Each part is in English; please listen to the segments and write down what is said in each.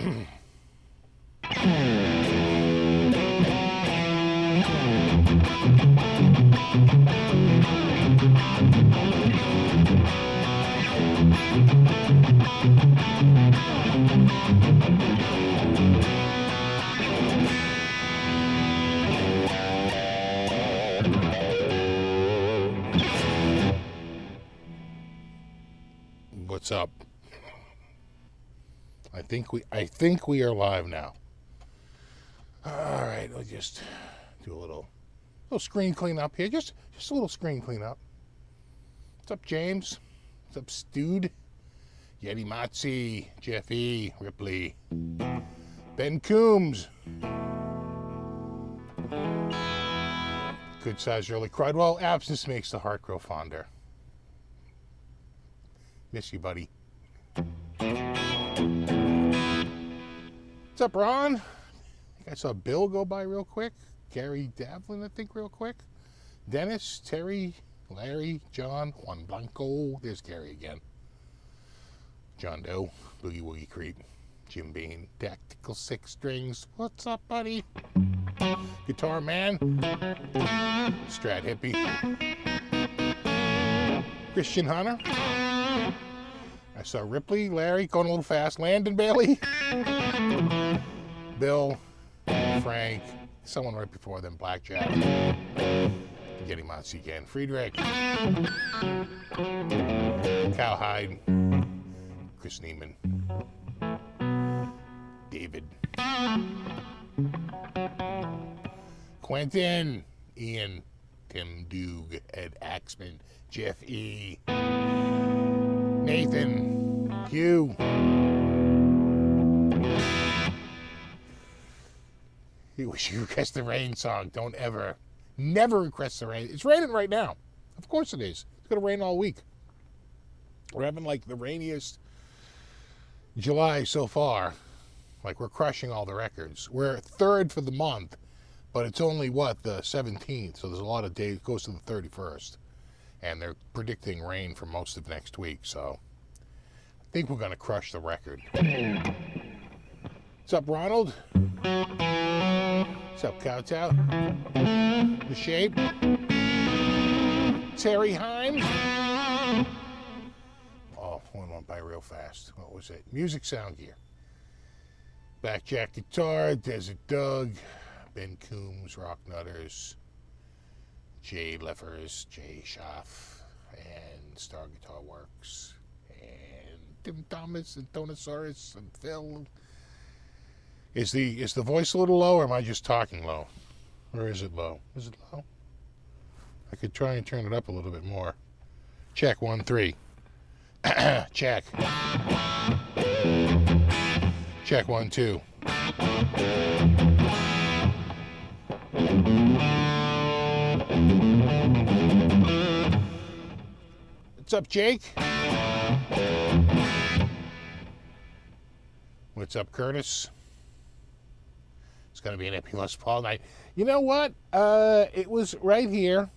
What's up? I think we are live now. All right, we'll just do a little screen cleanup here. Just a little screen cleanup. What's up, James? What's up, Stude? Yeti Matzi, Jeff E, Ripley, Ben Coombs. Good size early cried. Well, absence makes the heart grow fonder. Miss you, buddy. What's up, Ron? I think I saw Bill go by real quick. Gary Davlin, I think, real quick. Dennis, Terry, Larry, John, Juan Blanco. There's Gary again. John Doe, Boogie Woogie Creep, Jim Bean, Tactical Six Strings. What's up, buddy? Guitar Man, Strat Hippie, Christian Hunter. I saw Ripley, Larry, going a little fast, Landon Bailey, Bill, Frank, someone right before them, Blackjack, getting Matzi again, Friedrich, Cowhide, Chris Neiman, David, Quentin, Ian, Tim Doog, Ed Axman, Jeff E, Nathan, Hugh, you wish you request the rain song. Don't never request the rain. It's raining right now. Of course it is. It's going to rain all week. We're having like the rainiest July so far. Like we're crushing all the records. We're third for the month, but it's only the 17th. So there's a lot of days. It goes to the 31st. And they're predicting rain for most of next week, so I think we're going to crush the record. What's up, Ronald? What's up, Kowtow? The Shape? Terry Himes? Oh, one went by real fast. What was it? Music Sound Gear. Blackjack Guitar, Desert Doug, Ben Coombs, Rock Nutters, Jay Leffers, Jay Schaff, and Star Guitar Works, and Tim Thomas, and Tonosaurus, and Phil. Is the voice a little low, or am I just talking low? Or is it low? Is it low? I could try and turn it up a little bit more. Check, 1, 3. Check. Check, 1, 2. What's up, Jake? What's up, Curtis? It's going to be an Epi Les Paul night. You know what? It was right here.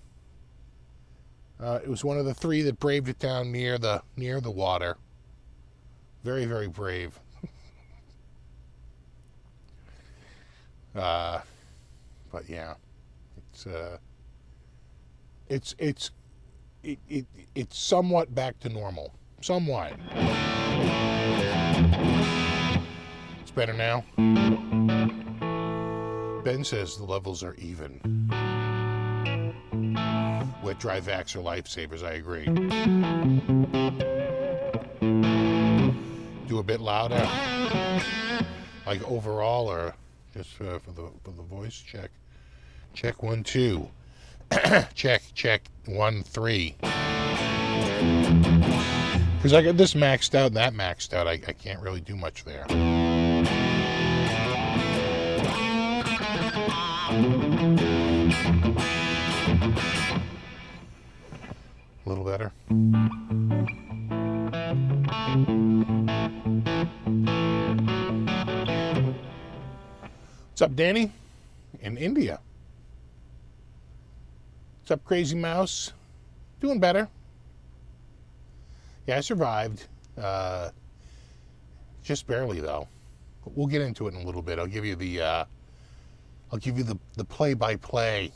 It was one of the three that braved it down near the water. Very, very brave. But yeah, it's somewhat back to normal. Somewhat. It's better now. Ben says the levels are even. Wet dry vacs are lifesavers. I agree. Do a bit louder, like overall, or just for the voice check. Check 1, 2. check 1, 3. Because I got this maxed out and that maxed out. I can't really do much there. A little better. What's up, Danny? In India. What's up, Crazy Mouse? Doing better. Yeah, I survived. Just barely, though. We'll get into it in a little bit. I'll give you the play-by-play.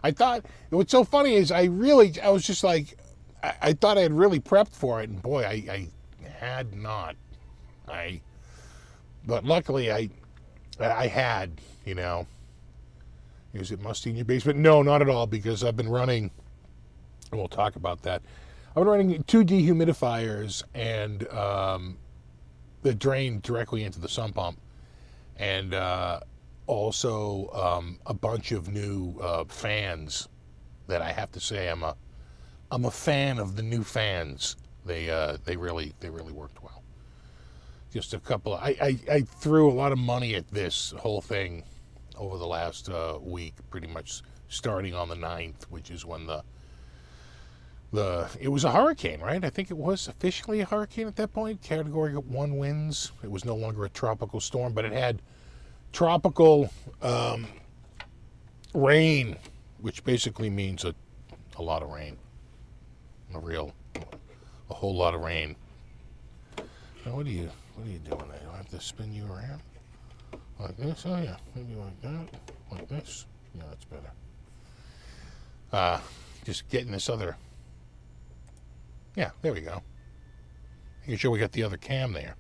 I thought what's so funny is I was just like, I thought I had really prepped for it, and boy, I had not. But luckily I had, you know. Is it musty in your basement? No, not at all, because I've been running, and we'll talk about that. I've been running 2 dehumidifiers and that drain directly into the sump pump, and also a bunch of new fans that I have to say I'm a fan of the new fans. They really worked well. Just a couple. I threw a lot of money at this whole thing over the last week, pretty much starting on the 9th, which is when it was a hurricane, right? I think it was officially a hurricane at that point. Category 1 winds. It was no longer a tropical storm, but it had tropical rain, which basically means a lot of rain. A whole lot of rain. Now, what are you doing? Do I have to spin you around? Like this? Oh yeah, maybe like that. Like this? Yeah, that's better. Just getting this other. Yeah, there we go. Making sure we got the other cam there.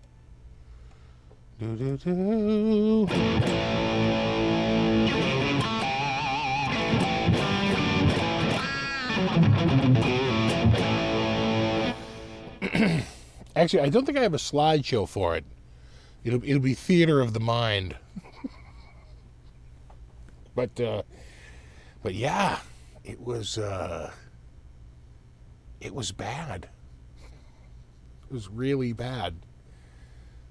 Actually, I don't think I have a slideshow for it. It'll be theater of the mind. But yeah, it was bad. It was really bad.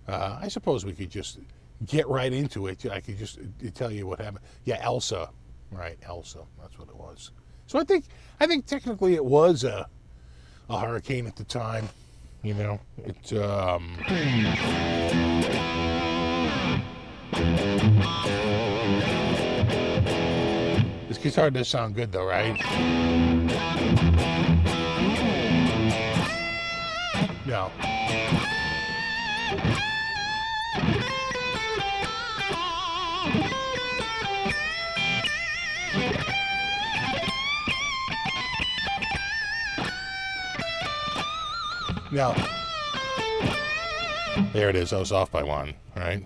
I suppose we could just get right into it. I could just tell you what happened. Yeah, Elsa. Right, Elsa. That's what it was. So I think technically it was a hurricane at the time. You know, it's this guitar does sound good though, right? No. No. There it is. I was off by 1, right?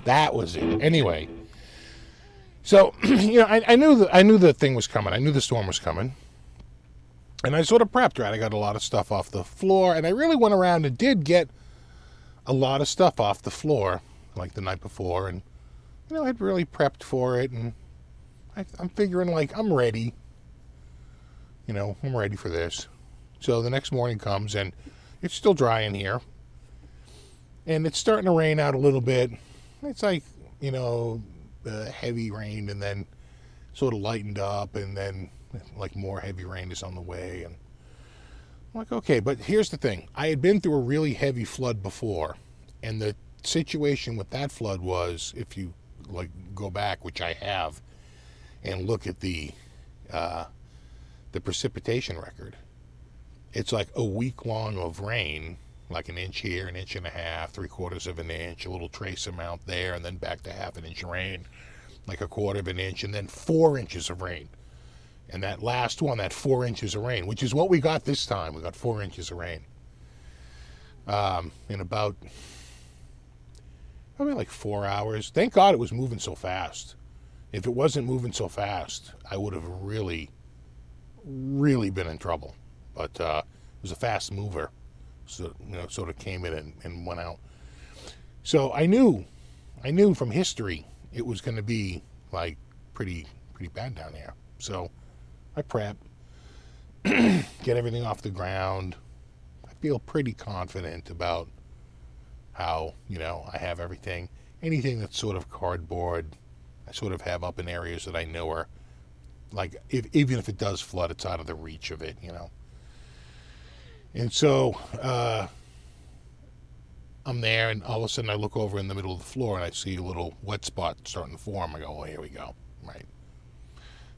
That was it. Anyway, so you know, I knew the thing was coming. I knew the storm was coming, and I sort of prepped. Right, I got a lot of stuff off the floor, and I really went around and did get a lot of stuff off the floor, like the night before, and you know, I'd really prepped for it, and I'm figuring like I'm ready. You know, I'm ready for this. So the next morning comes, and it's still dry in here, and it's starting to rain out a little bit. It's like, you know, heavy rain, and then sort of lightened up, and then like more heavy rain is on the way, and I'm like, okay, but here's the thing. I had been through a really heavy flood before, and the situation with that flood was, if you like go back, which I have, and look at the precipitation record, it's like a week long of rain, like an inch here, an inch and a half, 3/4 of an inch, a little trace amount there, and then back to half an inch of rain, like 1/4 of an inch, and then 4 inches of rain. And that last one, that 4 inches of rain, which is what we got this time. We got 4 inches of rain. In about, probably like 4 hours. Thank God it was moving so fast. If it wasn't moving so fast, I would have really, really been in trouble. But it was a fast mover. So, you know, sort of came in and went out. So I knew from history it was going to be like pretty bad down there. So I prep, get everything off the ground. I feel pretty confident about how, you know, I have everything. Anything that's sort of cardboard, I sort of have up in areas that I know are, like, even if it does flood, it's out of the reach of it, you know. And so I'm there, and all of a sudden I look over in the middle of the floor, and I see a little wet spot starting to form. I go, well, here we go, right?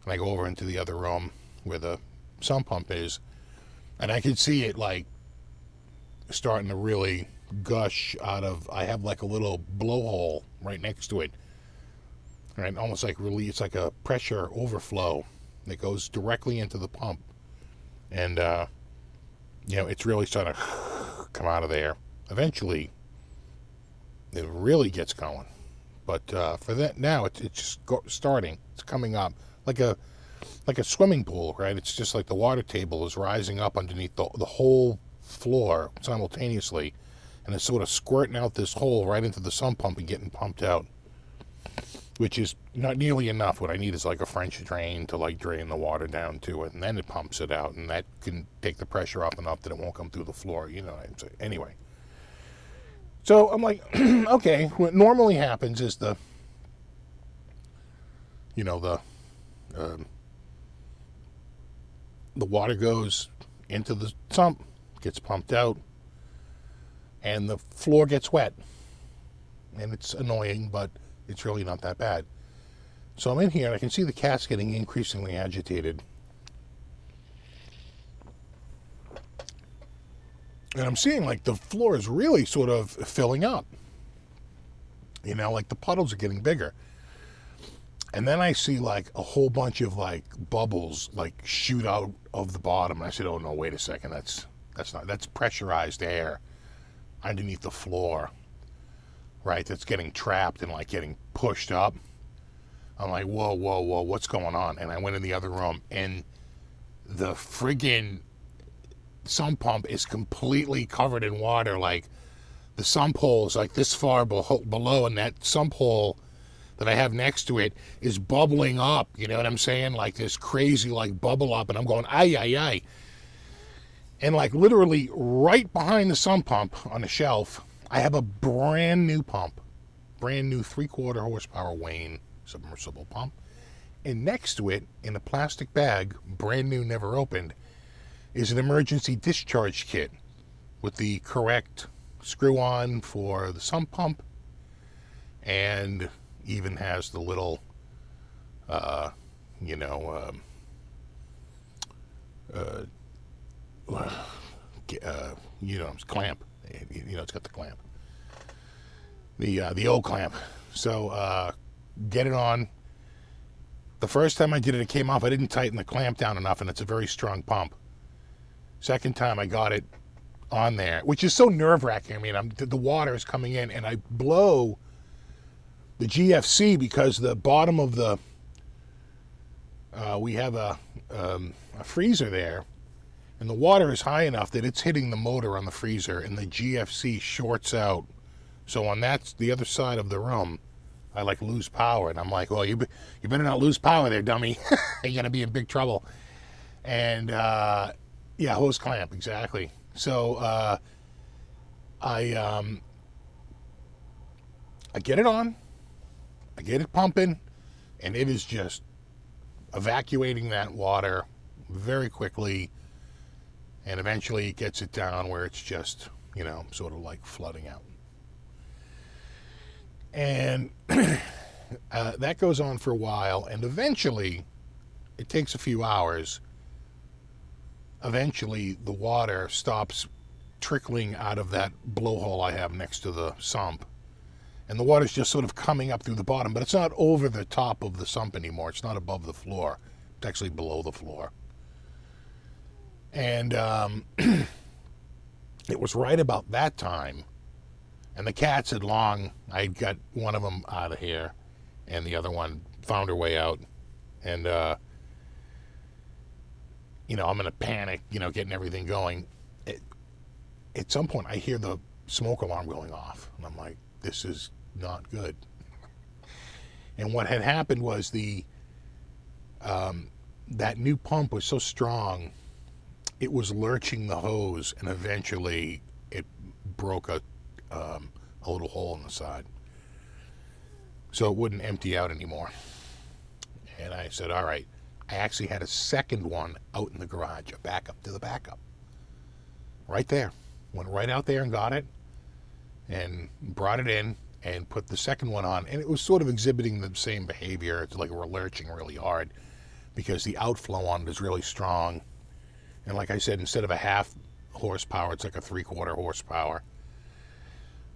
And I go over into the other room where the sump pump is, and I can see it, like, starting to really gush out of, I have like a little blowhole right next to it, right? Almost like really, it's like a pressure overflow that goes directly into the pump. And, you know, it's really starting to come out of there. Eventually, it really gets going. But for that now, it's just starting. It's coming up like a swimming pool, right? It's just like the water table is rising up underneath the whole floor simultaneously, and it's sort of squirting out this hole right into the sump pump and getting pumped out, which is not nearly enough. What I need is like a French drain to like drain the water down to it, and then it pumps it out, and that can take the pressure off enough that it won't come through the floor, you know what I'm saying? Anyway, so I'm like, okay, what normally happens is the water goes into the sump, gets pumped out, and the floor gets wet. And it's annoying, but it's really not that bad. So I'm in here, and I can see the cat's getting increasingly agitated. And I'm seeing, like, the floor is really sort of filling up. You know, like, the puddles are getting bigger. And then I see, like, a whole bunch of, like, bubbles, like, shoot out of the bottom. And I said, oh, no, wait a second. That's pressurized air underneath the floor, right? That's getting trapped and, like, getting pushed up. I'm like, whoa, what's going on? And I went in the other room, and the friggin' sump pump is completely covered in water. Like, the sump hole is, like, this far below, and that sump hole that I have next to it is bubbling up, you know what I'm saying? Like this crazy, like, bubble up, and I'm going, ay. And, like, literally right behind the sump pump on the shelf, I have a brand new pump. Brand new 3/4 horsepower Wayne submersible pump. And next to it, in a plastic bag, brand new, never opened, is an emergency discharge kit with the correct screw-on for the sump pump, and even has the little, clamp. You know, it's got the clamp. The old clamp. So, get it on. The first time I did it, it came off. I didn't tighten the clamp down enough, and it's a very strong pump. Second time I got it on there, which is so nerve-wracking. I mean, the water is coming in, and I blow the GFC because the bottom of the we have a freezer there, and the water is high enough that it's hitting the motor on the freezer, and the GFC shorts out. So on the other side of the room, I like lose power, and I'm like, well, you better not lose power there, dummy. You're gonna be in big trouble. And yeah, hose clamp, exactly. So I get it on. I get it pumping, and it is just evacuating that water very quickly, and eventually it gets it down where it's just, you know, sort of like flooding out. And that goes on for a while, and eventually, it takes a few hours, eventually the water stops trickling out of that blowhole I have next to the sump. And the water's just sort of coming up through the bottom, but it's not over the top of the sump anymore. It's not above the floor. It's actually below the floor. And it was right about that time, and the cats had I got one of them out of here, and the other one found her way out. And, you know, I'm in a panic, you know, getting everything going. At some point, I hear the smoke alarm going off, and I'm like, this is not good. And what had happened was that new pump was so strong, it was lurching the hose, and eventually it broke a little hole in the side, so it wouldn't empty out anymore. And I said, all right. I actually had a second one out in the garage, a backup to the backup, right there. Went right out there and got it. and brought it in and put the second one on, and it was sort of exhibiting the same behavior. It's like we're lurching really hard because the outflow on it is really strong. And like I said, instead of a half horsepower, it's like a 3/4 horsepower.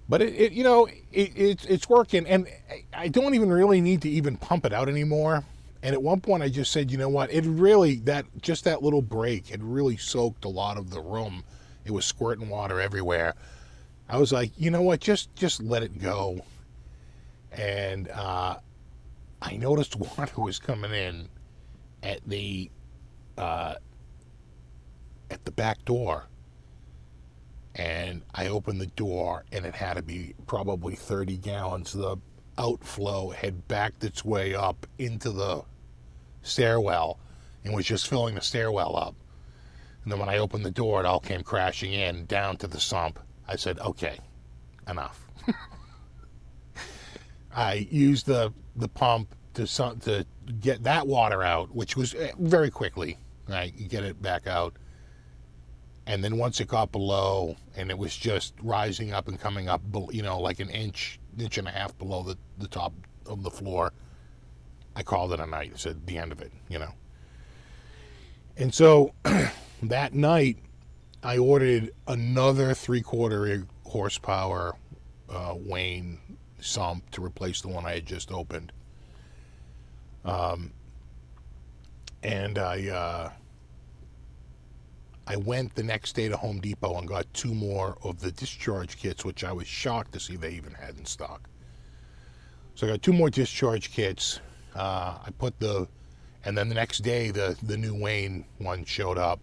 But it's working, and I don't even really need to even pump it out anymore. And at one point I just said, you know what, it really, that little break had really soaked a lot of the room. It was squirting water everywhere. I was like, you know what, just let it go. And I noticed water was coming in at the back door. And I opened the door, and it had to be probably 30 gallons. The outflow had backed its way up into the stairwell and was just filling the stairwell up. And then when I opened the door, it all came crashing in down to the sump. I said, okay, enough. I used the pump to get that water out, which was very quickly. Right, you get it back out. And then once it got below, and it was just rising up and coming up, like an inch and a half below the top of the floor, I called it a night. I said, the end of it, And so that night, I ordered another 3/4 horsepower Wayne sump to replace the one I had just opened. And I went the next day to Home Depot and got 2 more of the discharge kits, which I was shocked to see they even had in stock. So I got 2 more discharge kits. And then the next day the new Wayne one showed up.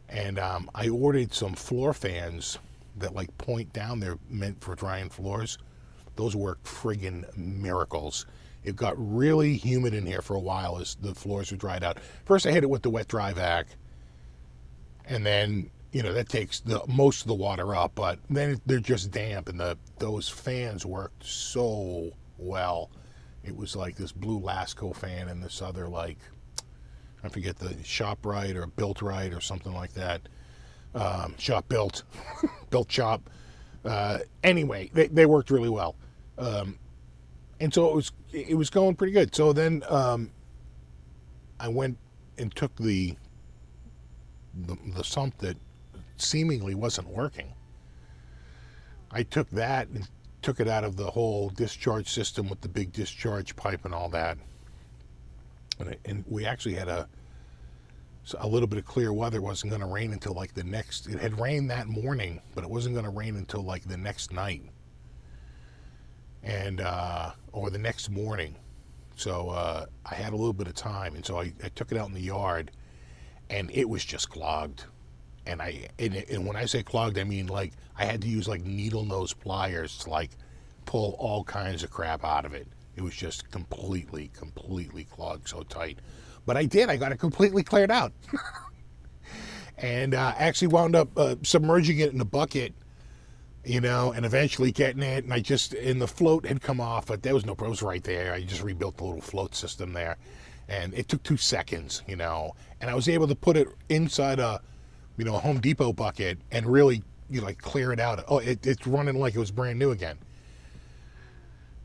And I ordered some floor fans that like point down. They're meant for drying floors. Those worked friggin' miracles. It got really humid in here for a while as the floors were dried out. First I hit it with the wet dry vac. And then, that takes most of the water up, but then they're just damp, and those fans worked so well. It was like this blue Lasco fan and this other, like, I forget the ShopRite or Built Right or something like that. Shop Built, Built Shop. Anyway, they worked really well. And so it was going pretty good. So then I went and took the sump that seemingly wasn't working. I took that and took it out of the whole discharge system with the big discharge pipe and all that. And we actually had a little bit of clear weather. It wasn't going to rain until like it had rained that morning, but it wasn't going to rain until like the next night. And, or the next morning. So I had a little bit of time, and so I took it out in the yard, and it was just clogged. And when I say clogged, I mean like I had to use like needle nose pliers to like pull all kinds of crap out of it. It was just completely clogged, so tight. But I got it completely cleared out. And actually wound up submerging it in a bucket, and eventually getting it. And the float had come off, but there was no problem. It was right there. I just rebuilt the little float system there. And it took 2 seconds, and I was able to put it inside a Home Depot bucket and really, clear it out. Oh, it's running like it was brand new again.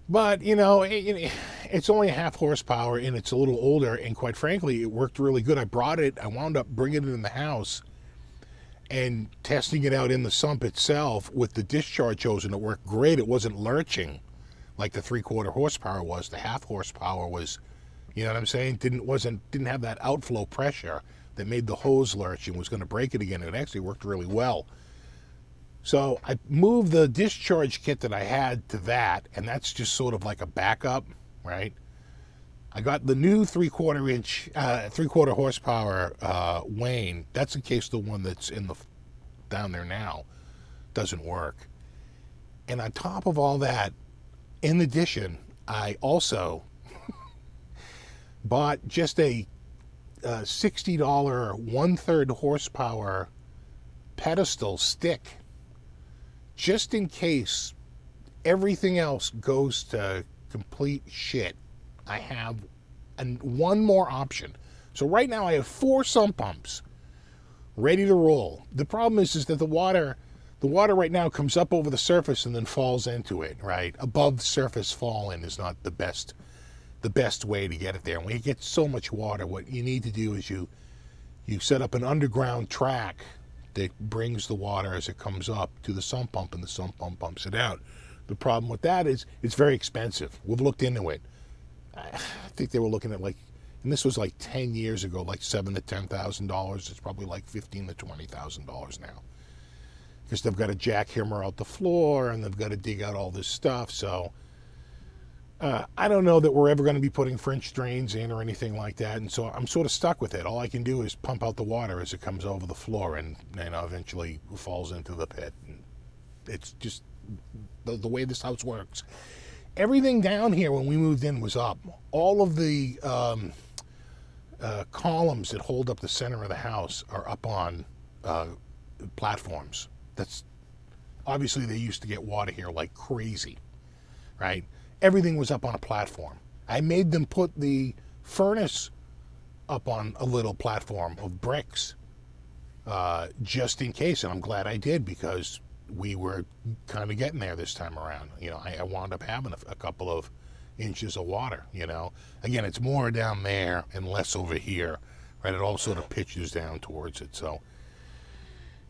But, it's only a half horsepower, and it's a little older, and quite frankly, it worked really good. I wound up bringing it in the house and testing it out in the sump itself with the discharge hose, and it worked great. It wasn't lurching like the 3/4 horsepower was. The half horsepower was, you know what I'm saying? Didn't have that outflow pressure that made the hose lurch and was going to break it again. It actually worked really well. So I moved the discharge kit that I had to that, and that's just sort of like a backup, right? I got the new 3/4 horsepower Wayne. That's in case the one that's down there now doesn't work. And on top of all that, in addition, I also bought just a $60 1/3 horsepower pedestal stick, just in case everything else goes to complete shit. I have one more option. So right now I have 4 sump pumps ready to roll. The problem is that the water the water right now comes up over the surface and then falls into it, right? Above surface falling is not the best way to get it there. When you get so much water, what you need to do is you set up an underground track that brings the water as it comes up to the sump pump, and the sump pump pumps it out. The problem with that is it's very expensive. We've looked into it. I think they were looking at like, and this was like 10 years ago, like $7,000 to $10,000. It's probably like $15,000 to $20,000 now, because they've got to jackhammer out the floor and they've got to dig out all this stuff. So I don't know that we're ever going to be putting French drains in or anything like that, and so I'm sort of stuck with it. All I can do is pump out the water as it comes over the floor, and eventually falls into the pit. And it's just the way this house works. Everything down here when we moved in was up. All of the columns that hold up the center of the house are up on platforms. That's obviously, they used to get water here like crazy, right? Everything was up on a platform. I made them put the furnace up on a little platform of bricks, just in case, and I'm glad I did, because we were kind of getting there this time around. I wound up having a couple of inches of water. Again, it's more down there and less over here, right? It all sort of pitches down towards it. So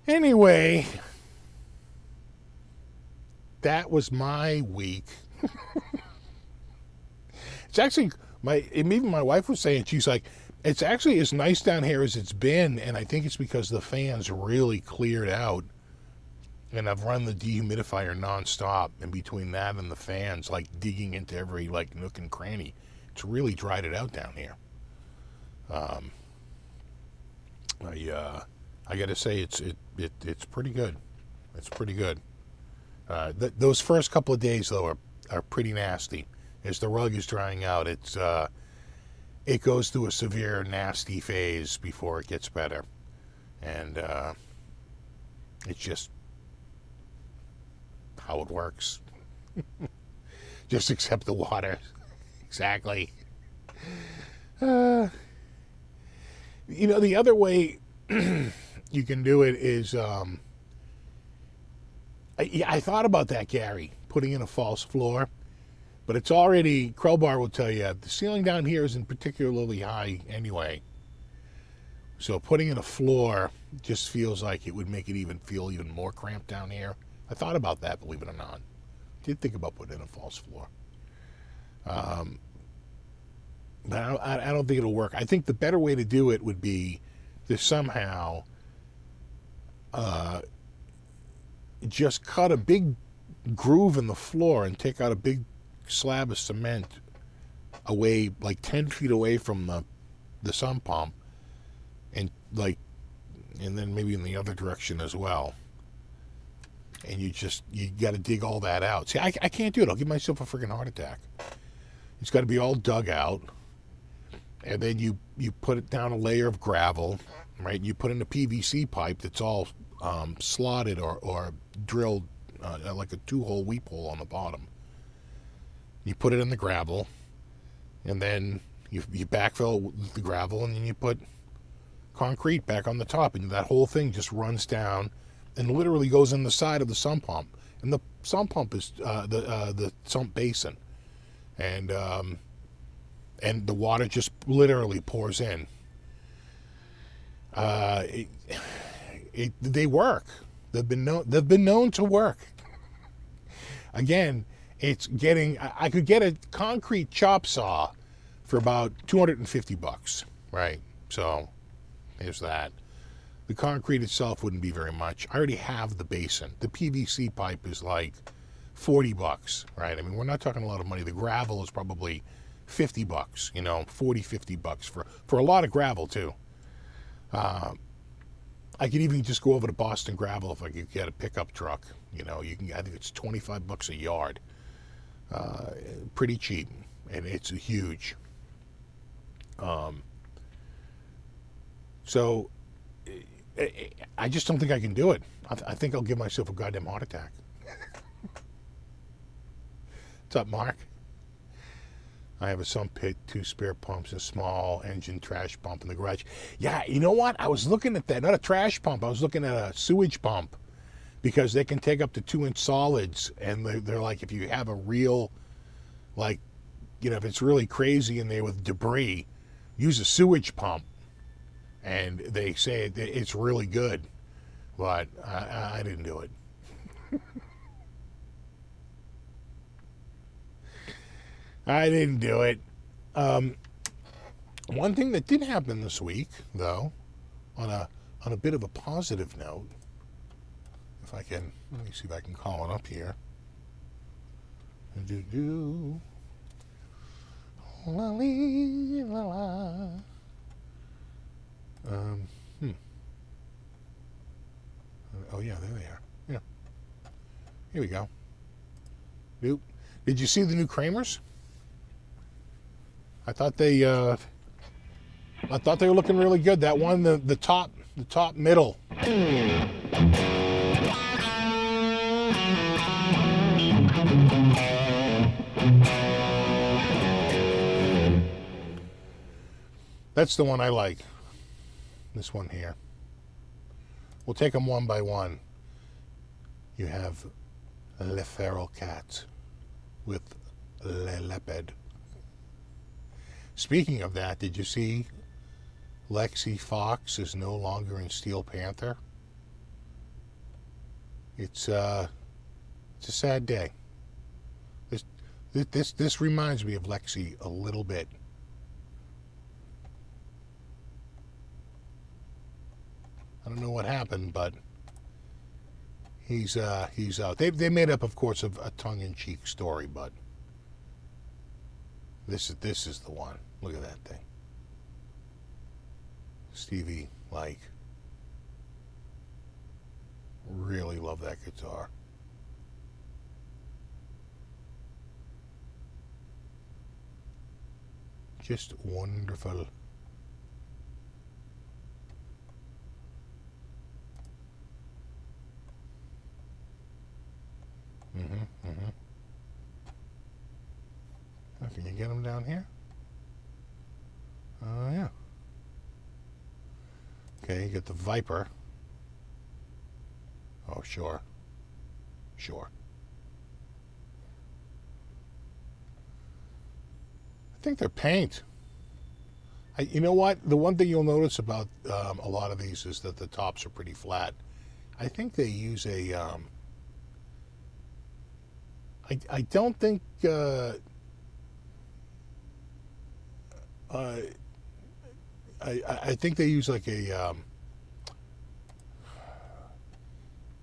anyway, that was my week. It's actually, even my wife was saying, she's like, it's actually as nice down here as it's been, and I think it's because the fans really cleared out, and I've run the dehumidifier nonstop, and between that and the fans, like digging into every like nook and cranny, it's really dried it out down here. I got to say, it's pretty good. It's pretty good. Those first couple of days though are pretty nasty. As the rug is drying out, it goes through a severe nasty phase before it gets better, and it's just how it works. Just accept the water. Exactly. The other way you can do it is, I thought about that, Gary, putting in a false floor, but it's already, Crowbar will tell you, the ceiling down here isn't particularly high anyway. So putting in a floor just feels like it would make it feel even more cramped down here. I thought about that, believe it or not. Did think about putting in a false floor. But I don't think it'll work. I think the better way to do it would be to somehow just cut a big groove in the floor and take out a big slab of cement away, like 10 feet away from the sump pump, and then maybe in the other direction as well. And you got to dig all that out. See, I can't do it. I'll give myself a freaking heart attack. It's got to be all dug out, and then you put it down a layer of gravel, right? You put in a PVC pipe that's all slotted or drilled like a 2-hole weep hole on the bottom. You put it in the gravel, and then you backfill the gravel, and then you put concrete back on the top, and that whole thing just runs down and literally goes in the side of the sump pump. And the sump pump is the sump basin, and the water just literally pours in. They work. They've been known to work. Again, it's getting. I could get a concrete chop saw for about $250, right? So there's that. The concrete itself wouldn't be very much. I already have the basin. The PVC pipe is like $40, right? I mean, we're not talking a lot of money. The gravel is probably $50, $40, $50 for a lot of gravel too. I could even just go over to Boston Gravel if I could get a pickup truck. I think it's $25 a yard. Pretty cheap, and it's huge. So I just don't think I can do it. I think I'll give myself a goddamn heart attack. What's up, Mark? I have a sump pit, 2 spare pumps, a small engine trash pump in the garage. Yeah, you know what? I was looking at that. Not a trash pump. I was looking at a sewage pump, because they can take up to 2-inch solids, and they're like, if you have a real, like, you know, if it's really crazy in there with debris, use a sewage pump, and they say it's really good, but I didn't do it. I didn't do it. One thing that did happen this week, though, on a bit of a positive note, if I can, let me see if I can call it up here. La la la. Oh yeah, there they are. Yeah. Here we go. Nope. Did you see the new Kramers? I thought they were looking really good. That one, the top middle. That's the one I like. This one here. We'll take them one by one. You have Le Feral Cat with Le Leopard. Speaking of that, did you see Lexi Fox is no longer in Steel Panther? It's a sad day. This reminds me of Lexi a little bit. I don't know what happened, but he's out. They made up, of course, of a tongue-in-cheek story, but this is the one. Look at that thing. Stevie, like, really love that guitar. Just wonderful. Oh, can you get them down here? Oh, yeah. Okay, you get the Viper. Oh, sure. Sure. I think they're paint. You know what? The one thing you'll notice about a lot of these is that the tops are pretty flat. I think they use a... I don't think... I think they use like a...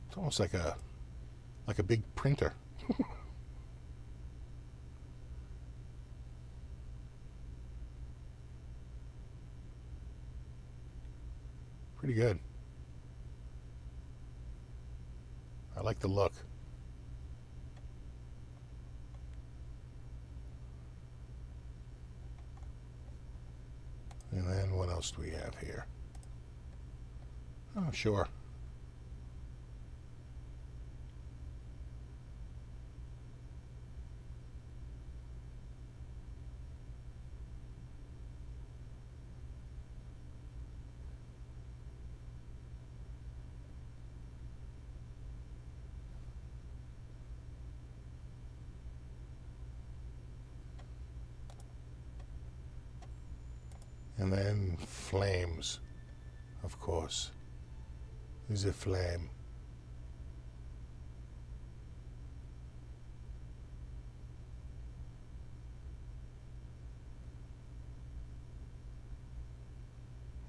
it's almost like a big printer. Pretty good. I like the look. And then what else do we have here? Oh, sure. And then flames, of course. Is a flame.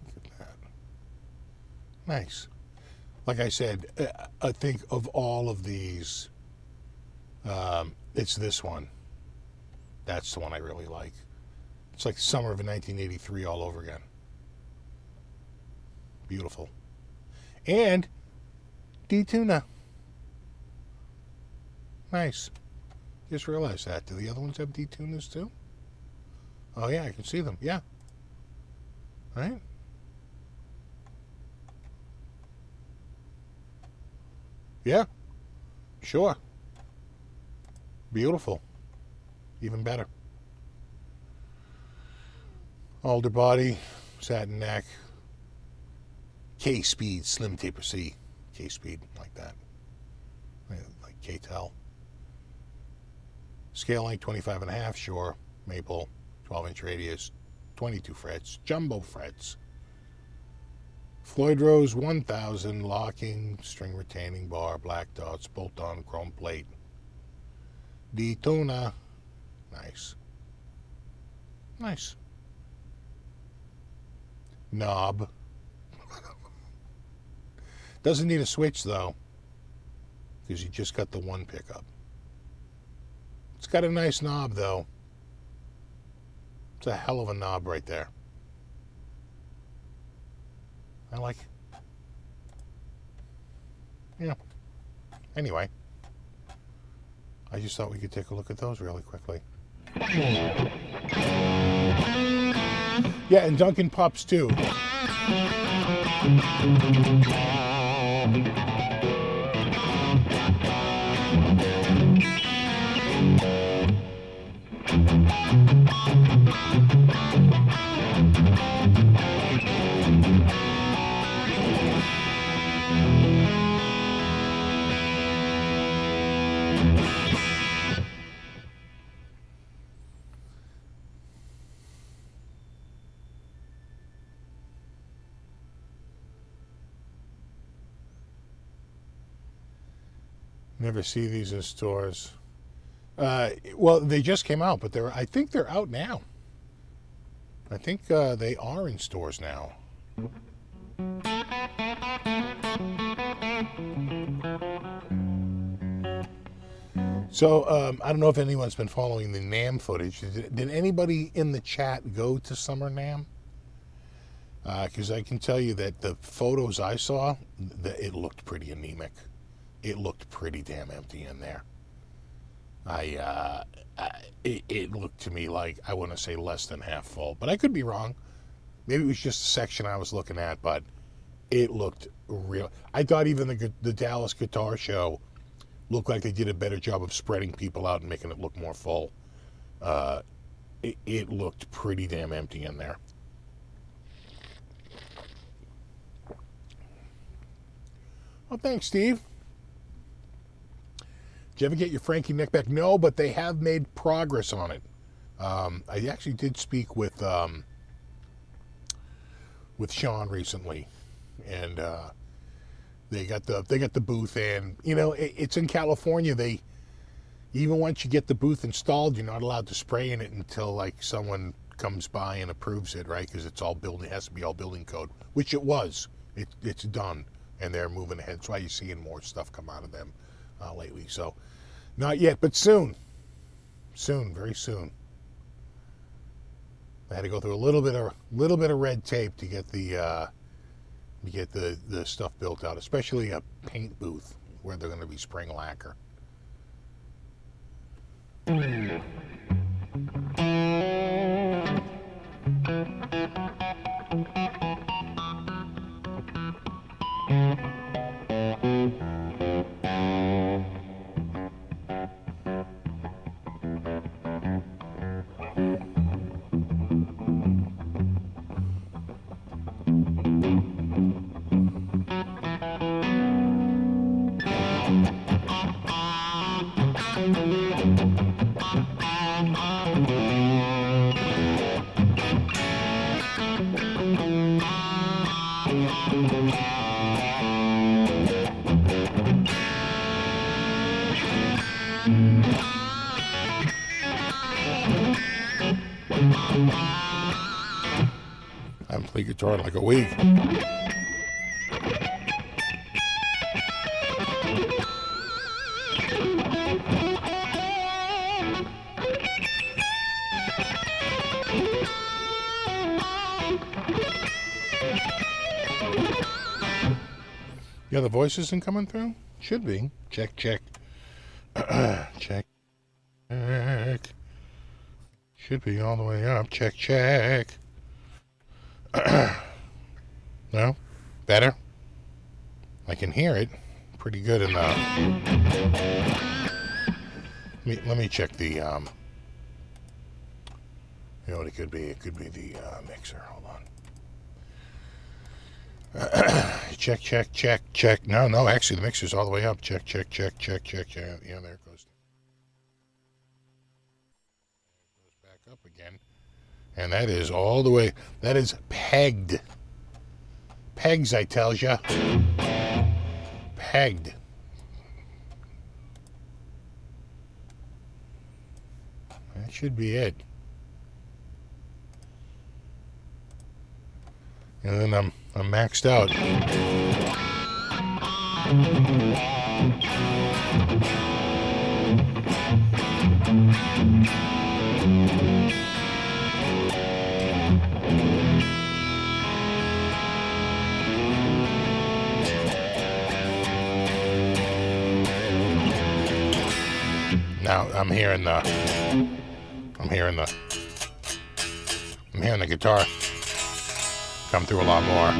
Look at that. Nice. Like I said, I think of all of these, it's this one. That's the one I really like. It's like summer of 1983 all over again. Beautiful. And D-tuna. Nice. Just realized that. Do the other ones have D-tunas too? Oh yeah, I can see them. Yeah. Right? Yeah. Sure. Beautiful. Even better. Alder body, satin neck, K-Speed, Slim Taper C, K-Speed, like that. like K-Tel. Scale length 25.5, sure. Maple, 12-inch radius, 22 frets, jumbo frets. Floyd Rose 1000, locking, string retaining bar, black dots, bolt-on chrome plate. Daytona, nice. Nice. Knob. Doesn't need a switch though, because you just got the one pickup. It's got a nice knob though. It's a hell of a knob right there. I like it. Yeah. Anyway, I just thought we could take a look at those really quickly. Yeah, and Duncan Pups too. Never see these in stores. Well, they just came out, but I think they're out now. I think they are in stores now. So I don't know if anyone's been following the NAMM footage. Did anybody in the chat go to Summer NAMM? Because I can tell you that the photos I saw, it looked pretty anemic. It looked pretty damn empty in there. It looked to me like, I want to say less than half full, but I could be wrong. Maybe it was just a section I was looking at, but it looked real. I thought even the Dallas Guitar Show looked like they did a better job of spreading people out and making it look more full. It looked pretty damn empty in there. Oh, thanks, Steve. Did you ever get your Frankie neck back? No, but they have made progress on it. I actually did speak with Sean recently, and they got the booth, and you know it's in California. They even once you get the booth installed, you're not allowed to spray in it until like someone comes by and approves it, right? Because it's all building, it has to be all building code, which it was. It's done, and they're moving ahead. That's why you're seeing more stuff come out of them lately. So not yet, but soon, very soon. I had to go through a little bit of red tape to get the stuff built out, especially a paint booth where they're going to be spraying lacquer. I haven't played guitar in like a week. Yeah, the voice isn't coming through? Should be. Check. Check. Should be all the way up. Check. No? Better? I can hear it pretty good enough. Let me check the, you know what it could be? It could be the mixer. Hold on. Check, check, check, check. No, actually the mixer's all the way up. Check, check, check, check, check. Yeah, there it goes. Goes back up again. And that is all the way. That is pegged. Pegs, I tells ya. Pegged. That should be it. And then I'm maxed out. Now I'm hearing the guitar come through a lot more.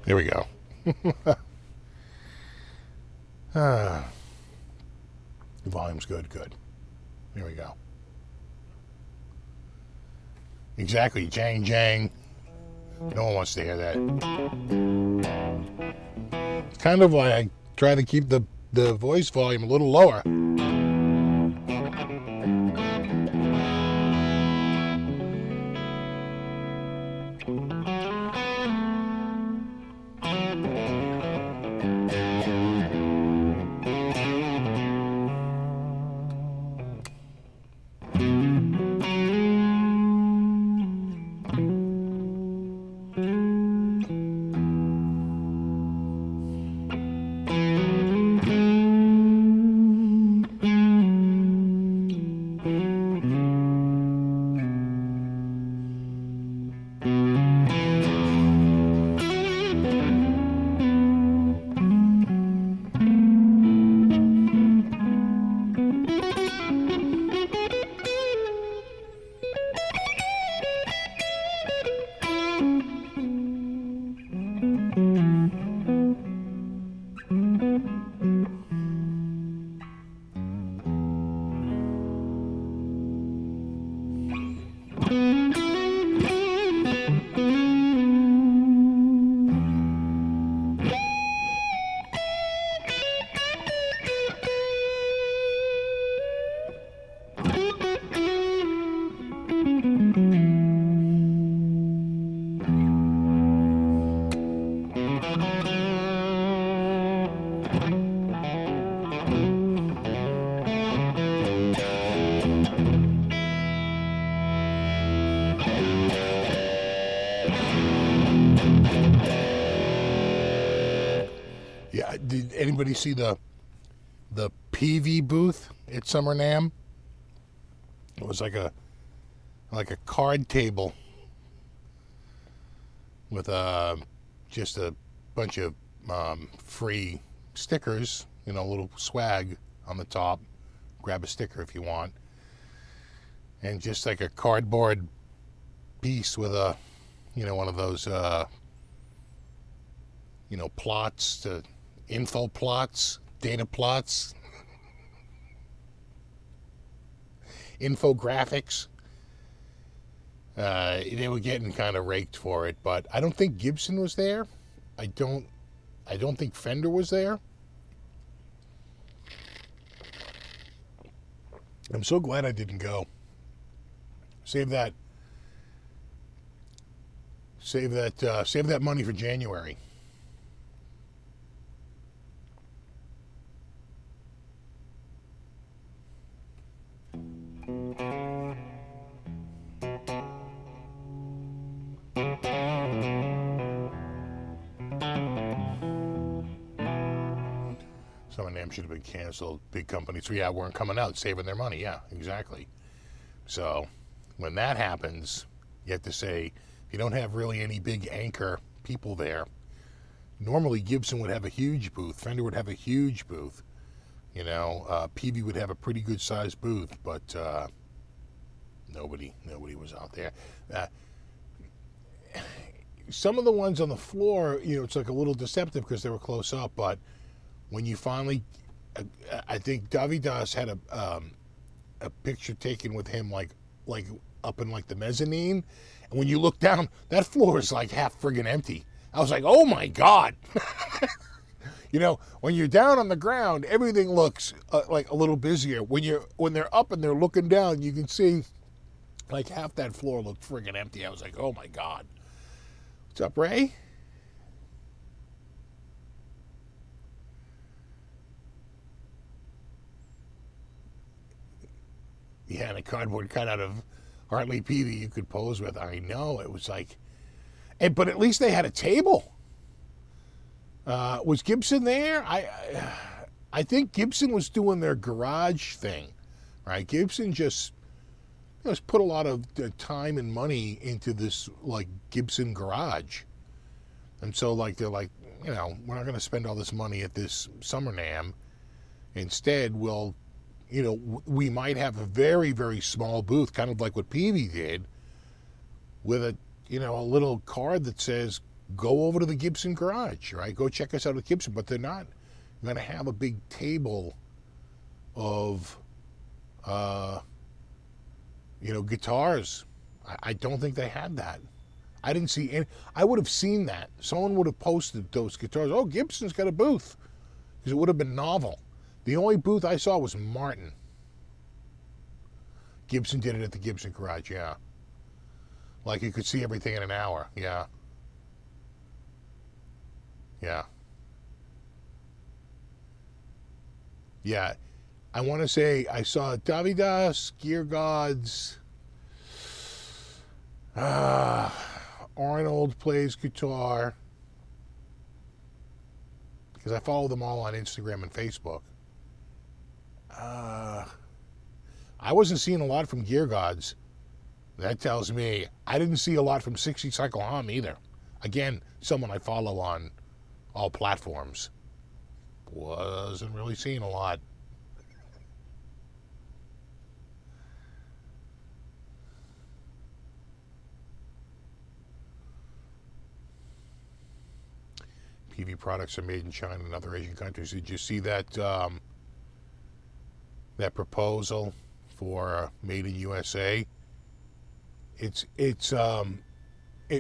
There we go. The volume's good. There we go. Exactly, jang, jang. No one wants to hear that. It's kind of why I try to keep the voice volume a little lower. Yeah, did anybody see the PV booth at Summer NAMM? It was like a card table with just a bunch of free stickers, a little swag on the top. Grab a sticker if you want, and just like a cardboard piece with a one of those plots, to info plots, data plots, infographics. They were getting kind of raked for it, but I don't think Gibson was there. I don't think Fender was there. I'm so glad I didn't go. Save that money for January. Some of them should have been canceled. Big companies, weren't coming out, saving their money. Yeah, exactly. So when that happens, you have to say, if you don't have really any big anchor people there, normally Gibson would have a huge booth, Fender would have a huge booth, PV would have a pretty good sized booth, but nobody was out there. Some of the ones on the floor, it's like a little deceptive because they were close up, but when you finally, I think Davidas had a picture taken with him like up in like the mezzanine, and when you look down, that floor is like half friggin' empty. I was like, oh my God. You know, when you're down on the ground, everything looks like a little busier. When they're up and they're looking down, you can see like half that floor looked friggin' empty. I was like, oh my God. What's up, Ray? Yeah, and a cardboard cutout of Hartley Peavy you could pose with. I know, it was like, but at least they had a table. Was Gibson there? I think Gibson was doing their garage thing, right? Gibson just put a lot of time and money into this like Gibson garage, and so like they're like, we're not going to spend all this money at this Summer NAMM. Instead, we might have a very, very small booth, kind of like what Peavy did, with a little card that says, go over to the Gibson garage, right? Go check us out at Gibson. But they're not going to have a big table of, guitars. I don't think they had that. I didn't see any. I would have seen that. Someone would have posted those guitars. Oh, Gibson's got a booth. Because it would have been novel. The only booth I saw was Martin. Gibson did it at the Gibson garage, yeah. Like you could see everything in an hour, yeah. Yeah. Yeah. I want to say I saw Davidas, Gear Gods, Arnold plays guitar, because I follow them all on Instagram and Facebook. I wasn't seeing a lot from Gear Gods. That tells me I didn't see a lot from 60 Cycle Hum either. Again, someone I follow on all platforms. Wasn't really seeing a lot. PV products are made in China and other Asian countries. Did you see that that proposal for Made in USA? It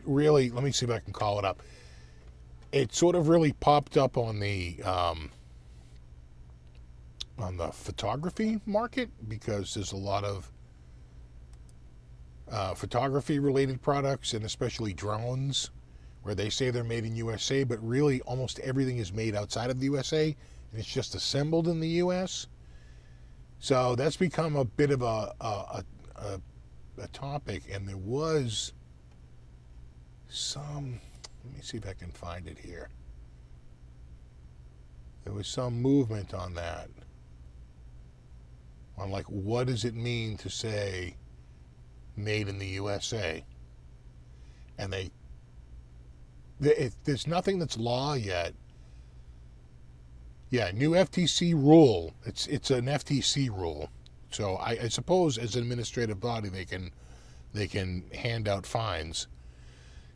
really, let me see if I can call it up. It sort of really popped up on the photography market, because there's a lot of photography related products, and especially drones, where they say they're made in USA, but really almost everything is made outside of the USA, and it's just assembled in the US. So that's become a bit of a topic, and there was some, let me see if I can find it here. There was some movement on that, on like, what does it mean to say made in the USA? And there's nothing that's law yet. Yeah, new FTC rule. It's an FTC rule. So I suppose as an administrative body they can hand out fines.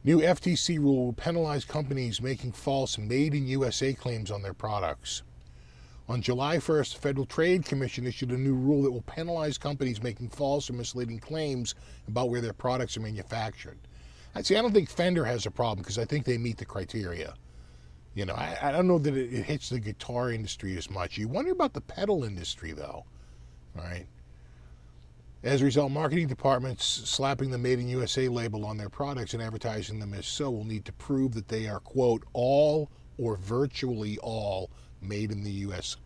New FTC rule will penalize companies making false Made in USA claims on their products. On July 1st, the Federal Trade Commission issued a new rule that will penalize companies making false or misleading claims about where their products are manufactured. I don't think Fender has a problem, because I think they meet the criteria. I don't know that it hits the guitar industry as much. You wonder about the pedal industry, though. All right. As a result, marketing departments slapping the Made in USA label on their products and advertising them as so will need to prove that they are, quote, all or virtually all made in the USA.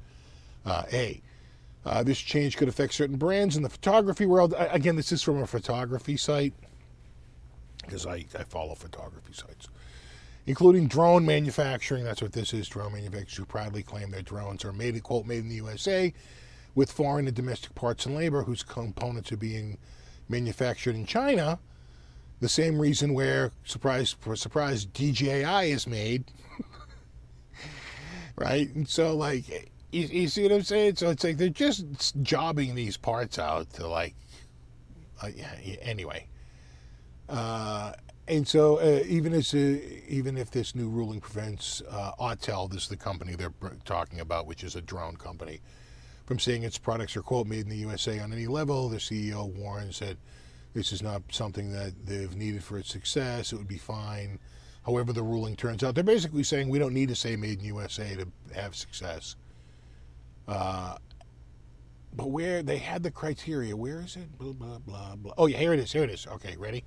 This change could affect certain brands in the photography world. Again, this is from a photography site, because I follow photography sites, including drone manufacturing. That's what this is. Drone manufacturers who proudly claim their drones are made, quote, made in the USA, with foreign and domestic parts and labor, whose components are being manufactured in China. The same reason where, surprise, DJI is made. Right? And so, like, you see what I'm saying? So it's like they're just jobbing these parts out to, like, anyway. And so, even if this new ruling prevents Autel, this is the company they're talking about, which is a drone company, from saying its products are, quote, made in the USA on any level, the CEO warns that this is not something that they've needed for its success. It would be fine. However the ruling turns out, they're basically saying we don't need to say made in USA to have success. But where they had the criteria, where is it? Blah, blah, blah, blah. Oh, yeah, here it is. Here it is. Okay, ready?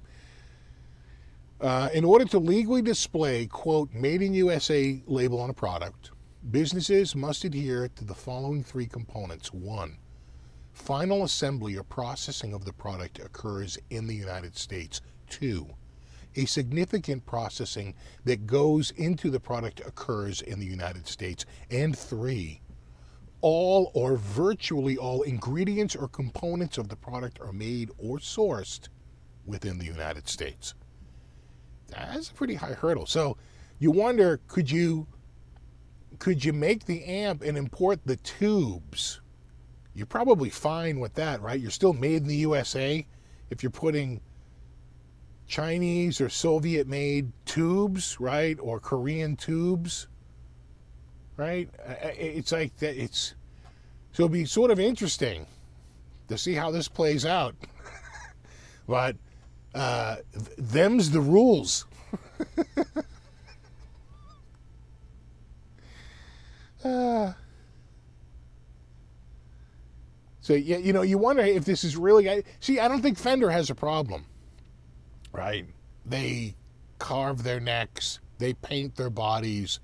In order to legally display, quote, made in USA label on a product, businesses must adhere to the following three components. One, final assembly or processing of the product occurs in the United States. Two, a significant processing that goes into the product occurs in the United States. And three, all or virtually all ingredients or components of the product are made or sourced within the United States. That's a pretty high hurdle. So you wonder, could you make the amp and import the tubes? You're probably fine with that, right? You're still made in the USA if you're putting Chinese or Soviet-made tubes, right? Or Korean tubes, right? It's like that. So it'll be sort of interesting to see how this plays out. But them's the rules. So yeah, you wonder if this is really. See, I don't think Fender has a problem, right? They carve their necks, they paint their bodies.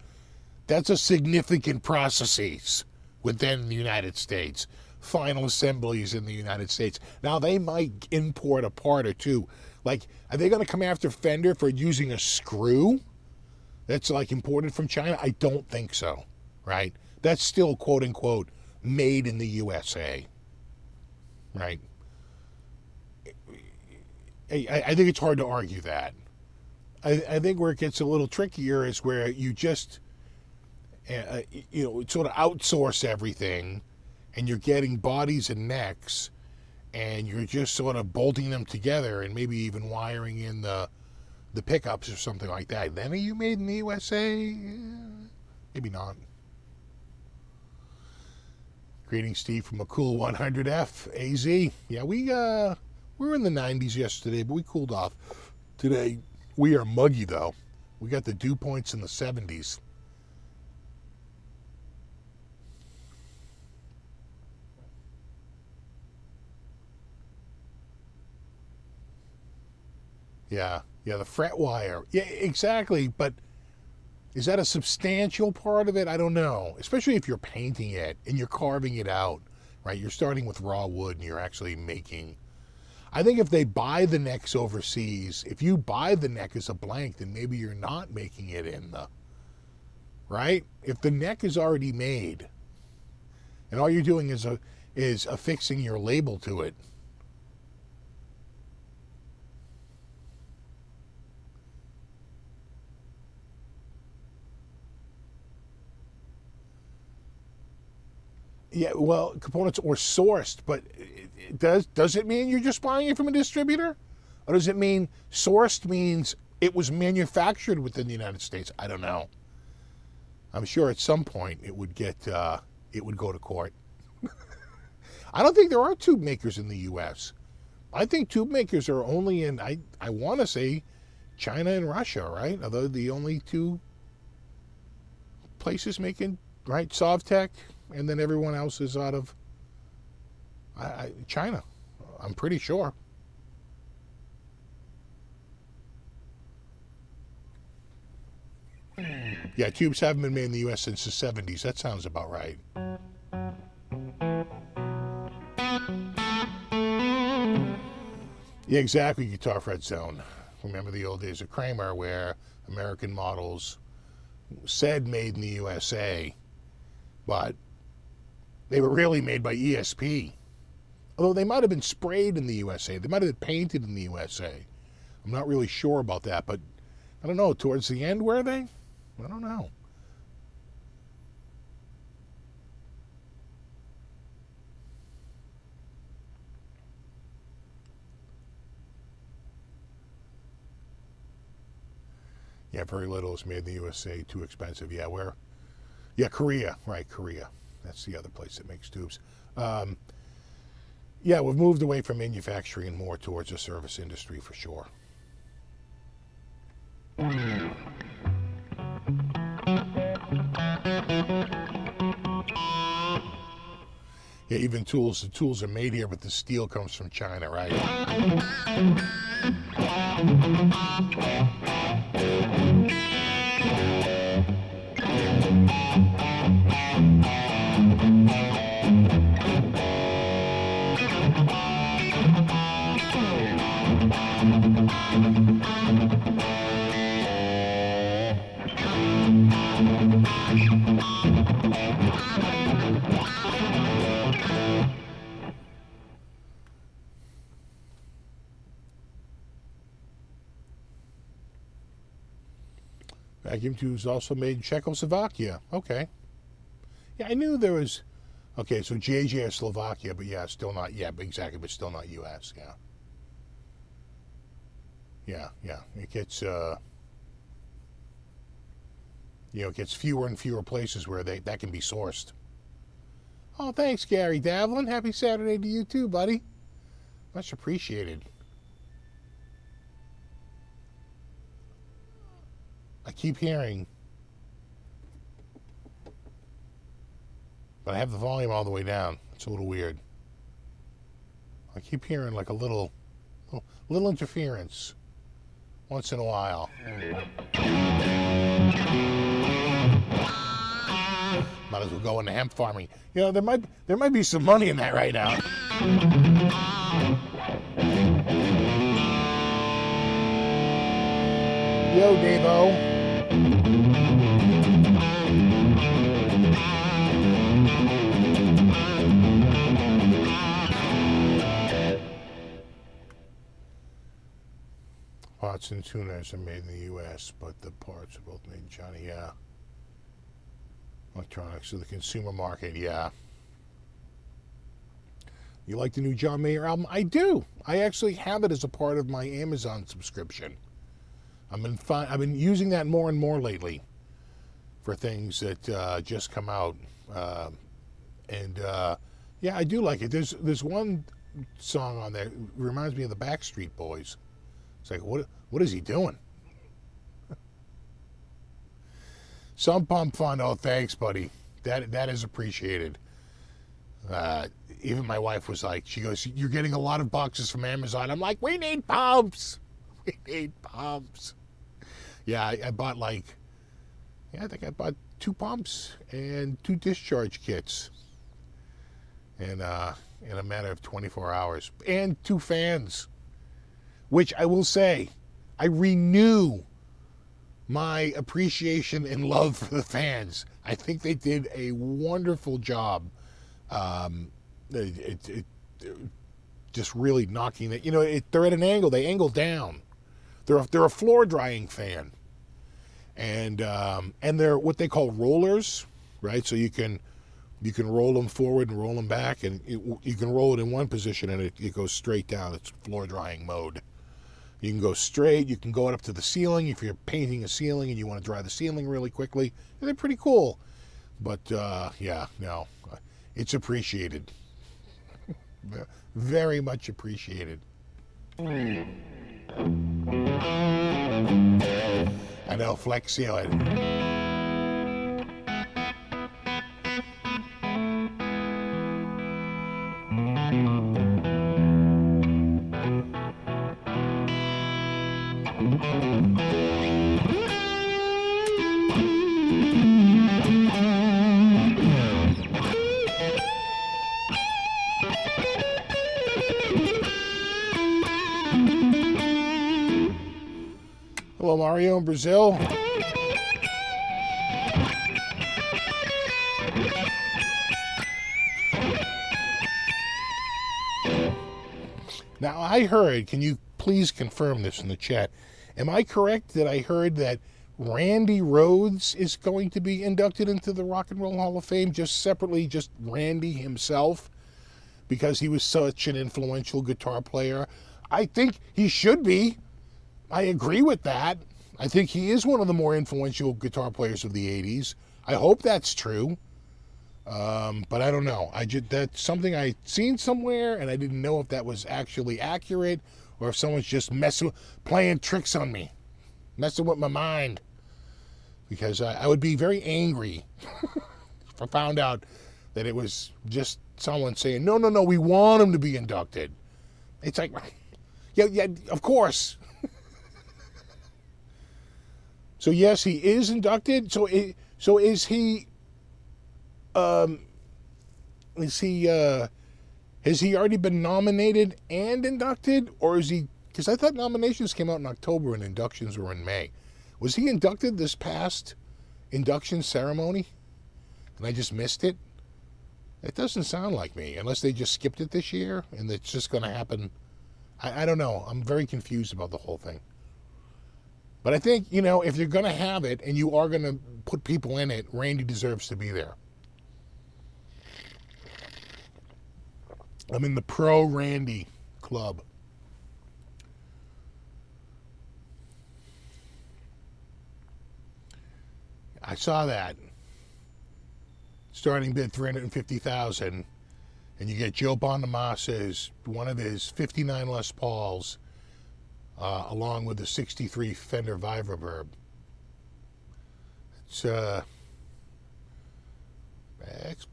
That's a significant processes within the United States. Final assemblies in the United States. Now they might import a part or two. Like, are they going to come after Fender for using a screw that's like imported from China? I don't think so, right? That's still, quote unquote, made in the USA, right? I think it's hard to argue that. I think where it gets a little trickier is where you just, sort of outsource everything, and you're getting bodies and necks, and you're just sort of bolting them together and maybe even wiring in the pickups or something like that. Then are you made in the USA? Maybe not. Greetings, Steve, from a cool 100F AZ. Yeah, we were in the 90s yesterday, but we cooled off. Today, we are muggy, though. We got the dew points in the 70s. Yeah, the fret wire. Yeah, exactly. But is that a substantial part of it? I don't know. Especially if you're painting it and you're carving it out, right? You're starting with raw wood and you're actually making. I think if they buy the necks overseas, if you buy the neck as a blank, then maybe you're not making it in the. Right? If the neck is already made, and all you're doing is affixing your label to it. Yeah, well, components or sourced, but does it mean you're just buying it from a distributor? Or does it mean sourced means it was manufactured within the United States? I don't know. I'm sure at some point it would go to court. I don't think there are tube makers in the U.S. I think tube makers are only in, I want to say, China and Russia, right? Are they the only two places making, right? Sovtech, and then everyone else is out of China. I'm pretty sure. Yeah, tubes haven't been made in the U.S. since the 70s. That sounds about right. Yeah, exactly, Guitar Fred Zone. Remember the old days of Kramer where American models said made in the USA, but they were really made by ESP. Although they might have been sprayed in the USA. They might have been painted in the USA. I'm not really sure about that, but I don't know. Towards the end, were they? I don't know. Yeah, very little is made in the USA. Too expensive. Yeah, where? Yeah, Korea. Right, Korea. That's the other place that makes tubes. Yeah, we've moved away from manufacturing and more towards the service industry for sure. Yeah, even tools. The tools are made here, but the steel comes from China, right? Vacuum tubes also made in Czechoslovakia. Okay. Yeah, I knew there was. Okay, so JJ is Slovakia, but yeah, still not. Yeah, exactly, but still not U.S. Yeah. Yeah. It gets. It gets fewer and fewer places where that can be sourced. Oh, thanks, Gary Davlin. Happy Saturday to you too, buddy. Much appreciated. I keep hearing, but I have the volume all the way down. It's a little weird. I keep hearing like a little interference once in a while. Might as well go into hemp farming. There might be some money in that right now. Yo, Davo. Pots and tuners are made in the U.S., but the parts are both made in China. Yeah. Electronics to the consumer market. Yeah. You like the new John Mayer album? I do. I actually have it as a part of my Amazon subscription. I've been using that more and more lately for things that just come out, yeah, I do like it. There's one song on there reminds me of the Backstreet Boys. It's like what is he doing? Some pump fund. Oh, thanks, buddy. That is appreciated. Even my wife was like, she goes, "You're getting a lot of boxes from Amazon." I'm like, we need pumps. We need pumps. Yeah, I bought I think I bought 2 pumps and 2 discharge kits in a matter of 24 hours. And 2 fans, which I will say, I renew my appreciation and love for the fans. I think they did a wonderful job. Just really knocking it. They're at an angle. They angle down. They're a floor drying fan, and they're what they call rollers, right? So you can roll them forward and roll them back, and you can roll it in one position and it goes straight down. It's floor drying mode. You can go straight. You can go up to the ceiling if you're painting a ceiling and you want to dry the ceiling really quickly. They're pretty cool, but yeah, no, it's appreciated, very much appreciated. I know, Lexxi. Hello, Mario in Brazil. Now, I heard, can you please confirm this in the chat? Am I correct that I heard that Randy Rhoads is going to be inducted into the Rock and Roll Hall of Fame, just separately, just Randy himself, because he was such an influential guitar player? I think he should be. I agree with that. I think he is one of the more influential guitar players of the 80s. I hope that's true. But I don't know. That's something I'd seen somewhere, and I didn't know if that was actually accurate or if someone's just playing tricks on me, messing with my mind. Because I would be very angry if I found out that it was just someone saying, no, we want him to be inducted. It's like, yeah, of course. So yes, he is inducted. So is he? Has he already been nominated and inducted, or is he? Because I thought nominations came out in October and inductions were in May. Was he inducted this past induction ceremony, and I just missed it? It doesn't sound like me, unless they just skipped it this year and it's just going to happen. I don't know. I'm very confused about the whole thing. But I think, if you're going to have it and you are going to put people in it, Randy deserves to be there. I'm in the pro Randy club. I saw that. Starting bid $350,000, and you get Joe Bondamassa's one of his 59 Les Pauls, along with the 63 Fender Vibroverb. It's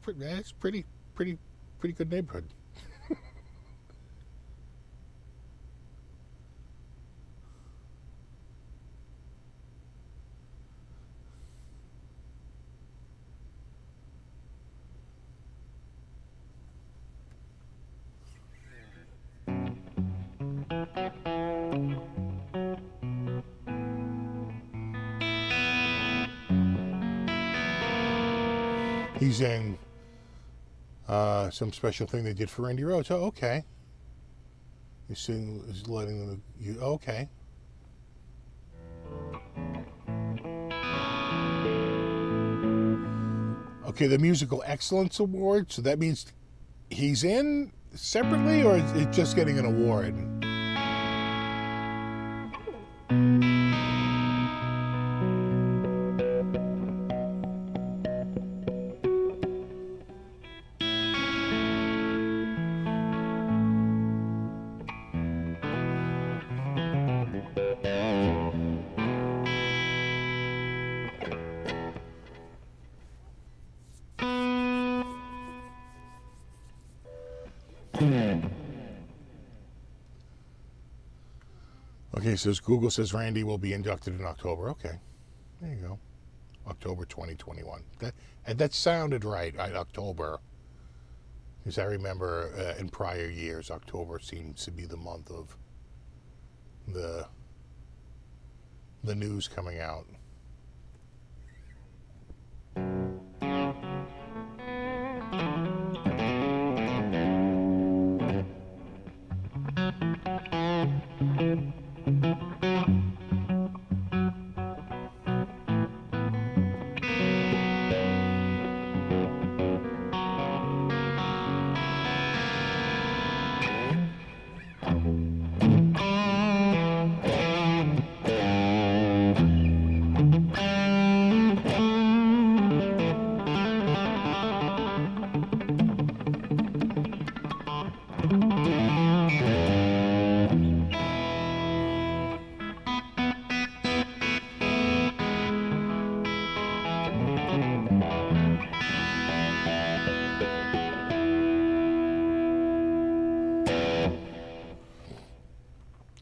pretty good neighborhood. He's in some special thing they did for Randy Rhoads. Oh, okay. He's letting them. Okay. Okay, the Musical Excellence Award. So that means he's in separately, or is it just getting an award? Okay, so Google says Randy will be inducted in October. Okay, there you go. October 2021. That sounded right, October. Because I remember in prior years, October seems to be the month of the news coming out.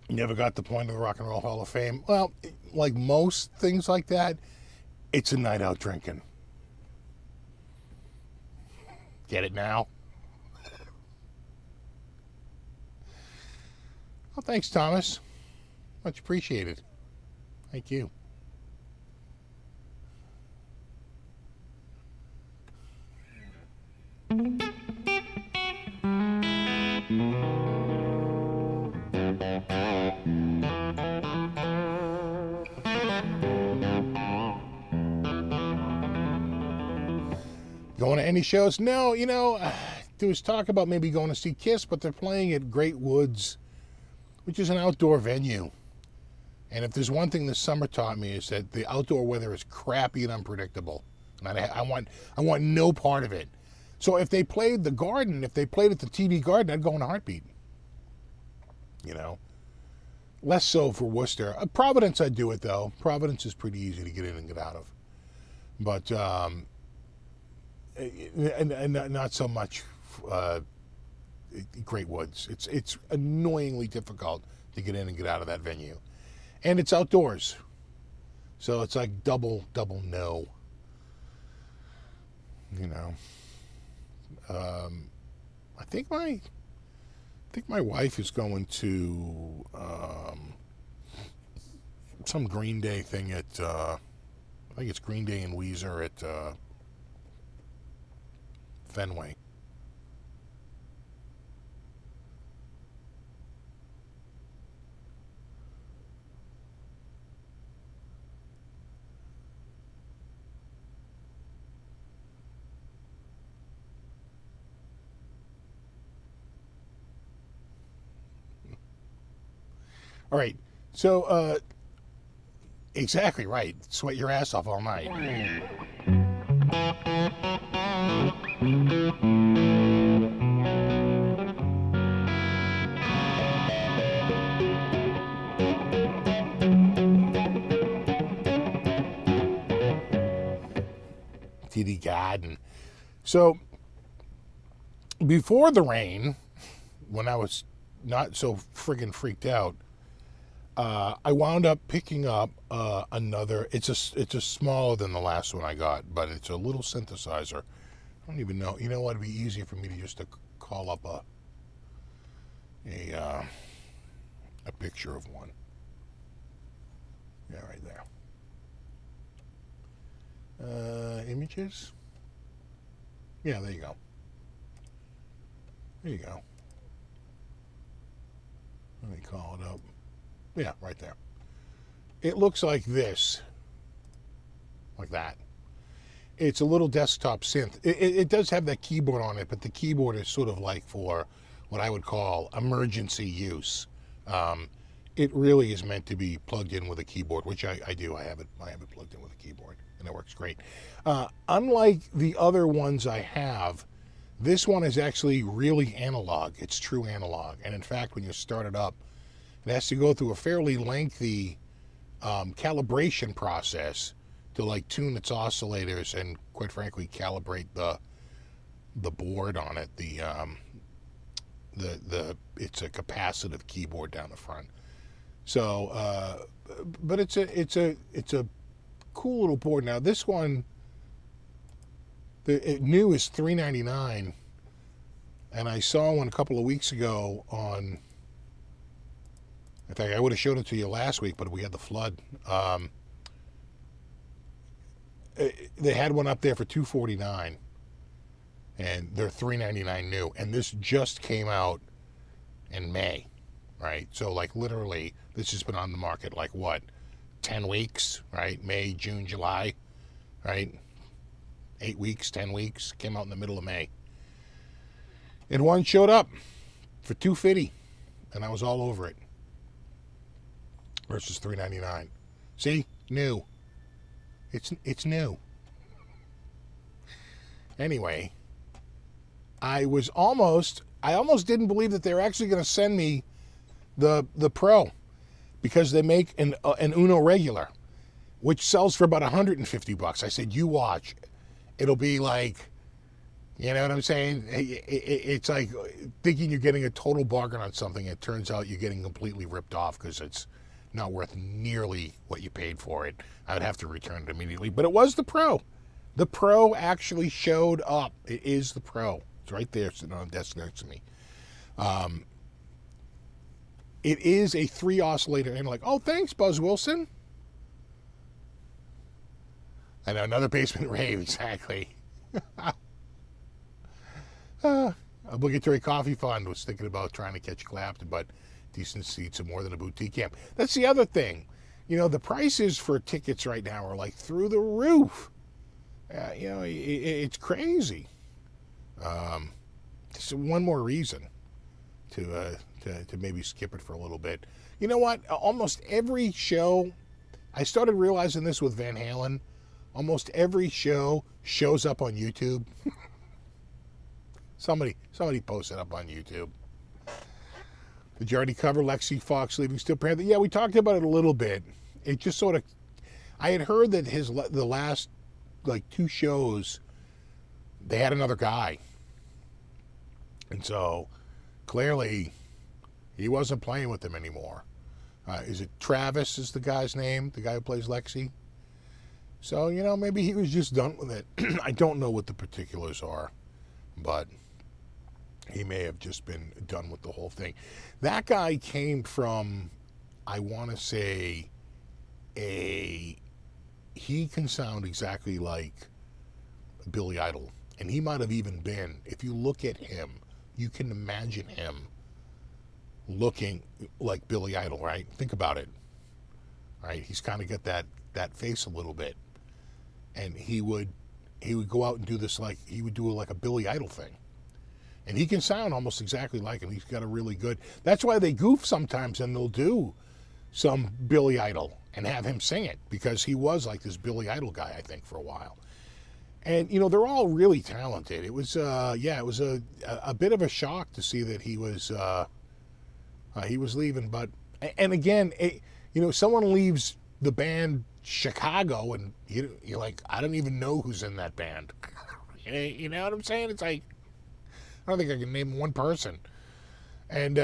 Never got the point of the Rock and Roll Hall of Fame. Well, like most things like that, it's a night out drinking. Get it now? Well, thanks, Thomas. Much appreciated. Thank you. Going to any shows? No, there was talk about maybe going to see Kiss, but they're playing at Great Woods, which is an outdoor venue. And if there's one thing this summer taught me is that the outdoor weather is crappy and unpredictable. And I want no part of it. So if they played the Garden, if they played at the TD Garden, I'd go in a heartbeat. You know, less so for Worcester. Providence, I'd do it though. Providence is pretty easy to get in and get out of, but and not so much Great Woods. It's annoyingly difficult to get in and get out of that venue, and it's outdoors, so it's like double no. You know, I think my wife is going to some Green Day thing at I think it's Green Day and Weezer at Fenway. All right, so exactly right. Sweat your ass off all night. TD Garden. So before the rain, when I was not so friggin' freaked out, I wound up picking up another. It's a smaller than the last one I got, but it's a little synthesizer. I don't even know. You know what? It'd be easier for me to just to call up a picture of one. Yeah, right there. Images. Yeah, there you go. There you go. Let me call it up. Yeah, right there. It looks like this. Like that. It's a little desktop synth. It does have that keyboard on it, but the keyboard is sort of like for what I would call emergency use. It really is meant to be plugged in with a keyboard, which I do. I have it plugged in with a keyboard, and it works great. Unlike the other ones I have, this one is actually really analog. It's true analog. And in fact, when you start it up, it has to go through a fairly lengthy calibration process to like tune its oscillators and, quite frankly, calibrate the board on it. It's a capacitive keyboard down the front. So, but it's a cool little board. Now this one, new is $399, and I saw one a couple of weeks ago on. In fact, I would have showed it to you last week, but we had the flood. They had one up there for $249, and they're $399 new. And this just came out in May, right? So, like, literally, this has been on the market, like, what, 10 weeks, right? May, June, July, right? 8 weeks, 10 weeks. Came out in the middle of May. And one showed up for $250, and I was all over it. Versus $399. See? New. It's new. Anyway, I almost didn't believe that they were actually going to send me the Pro, because they make an Uno regular, which sells for about $150. I said, you watch. It'll be like, you know what I'm saying? It's like thinking you're getting a total bargain on something. It turns out you're getting completely ripped off because it's not worth nearly what you paid for it. I would have to return it immediately. But it was the Pro. The Pro actually showed up. It is the Pro. It's right there sitting on the desk next to me. It is a 3 oscillator analog. Oh, thanks, Buzz Wilson. I know, another basement rave, exactly. Obligatory coffee fund was thinking about trying to catch Clapton, but decent seats are more than a boutique camp. That's the other thing. You know, the prices for tickets right now are like through the roof. You know, it's crazy. Just one more reason to to maybe skip it for a little bit. You know what? Almost every show, I started realizing this with Van Halen. Almost every show shows up on YouTube. Somebody posted up on YouTube. Did you already cover Lexi Fox leaving Steel Panther? Yeah, we talked about it a little bit. It just sort of, I had heard that the last like 2 shows, they had another guy. And so clearly he wasn't playing with them anymore. Is it Travis is the guy's name, the guy who plays Lexi? So, you know, maybe he was just done with it. I don't know what the particulars are, but he may have just been done with the whole thing. That guy came from, I want to say, he can sound exactly like Billy Idol. And he might have even been, if you look at him, you can imagine him looking like Billy Idol, right? Think about it, right? He's kind of got that face a little bit. And he would go out and do this, like, he would do like a Billy Idol thing. And he can sound almost exactly like him. He's got a really good, that's why they goof sometimes and they'll do some Billy Idol and have him sing it, because he was like this Billy Idol guy, I think, for a while. And, you know, they're all really talented. It was, it was a bit of a shock to see that he was leaving. But, and again, you know, someone leaves the band Chicago and you're like, I don't even know who's in that band. You know what I'm saying? It's like, I don't think I can name one person. And,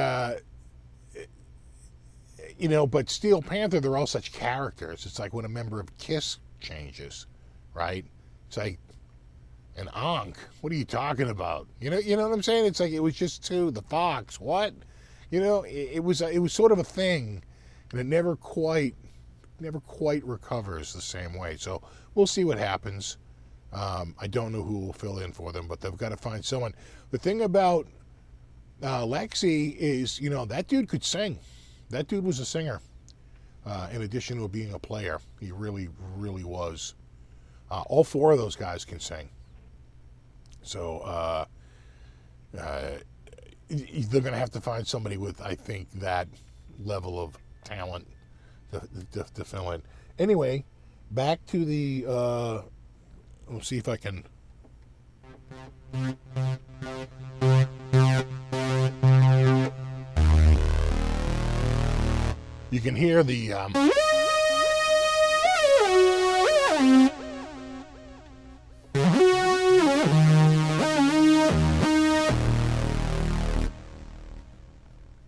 you know, but Steel Panther, they're all such characters. It's like when a member of KISS changes, right? It's like, an Ankh, what are you talking about? You know what I'm saying? It's like, it was just the Fox, what? You know, it was sort of a thing, and it never quite recovers the same way. So we'll see what happens. I don't know who will fill in for them, but they've got to find someone. The thing about Lexi is, you know, that dude could sing. That dude was a singer. In addition to being a player, he really, really was. All 4 of those guys can sing. So they're going to have to find somebody with, I think, that level of talent to fill in. Anyway, back to the, we'll see if I can. You can hear the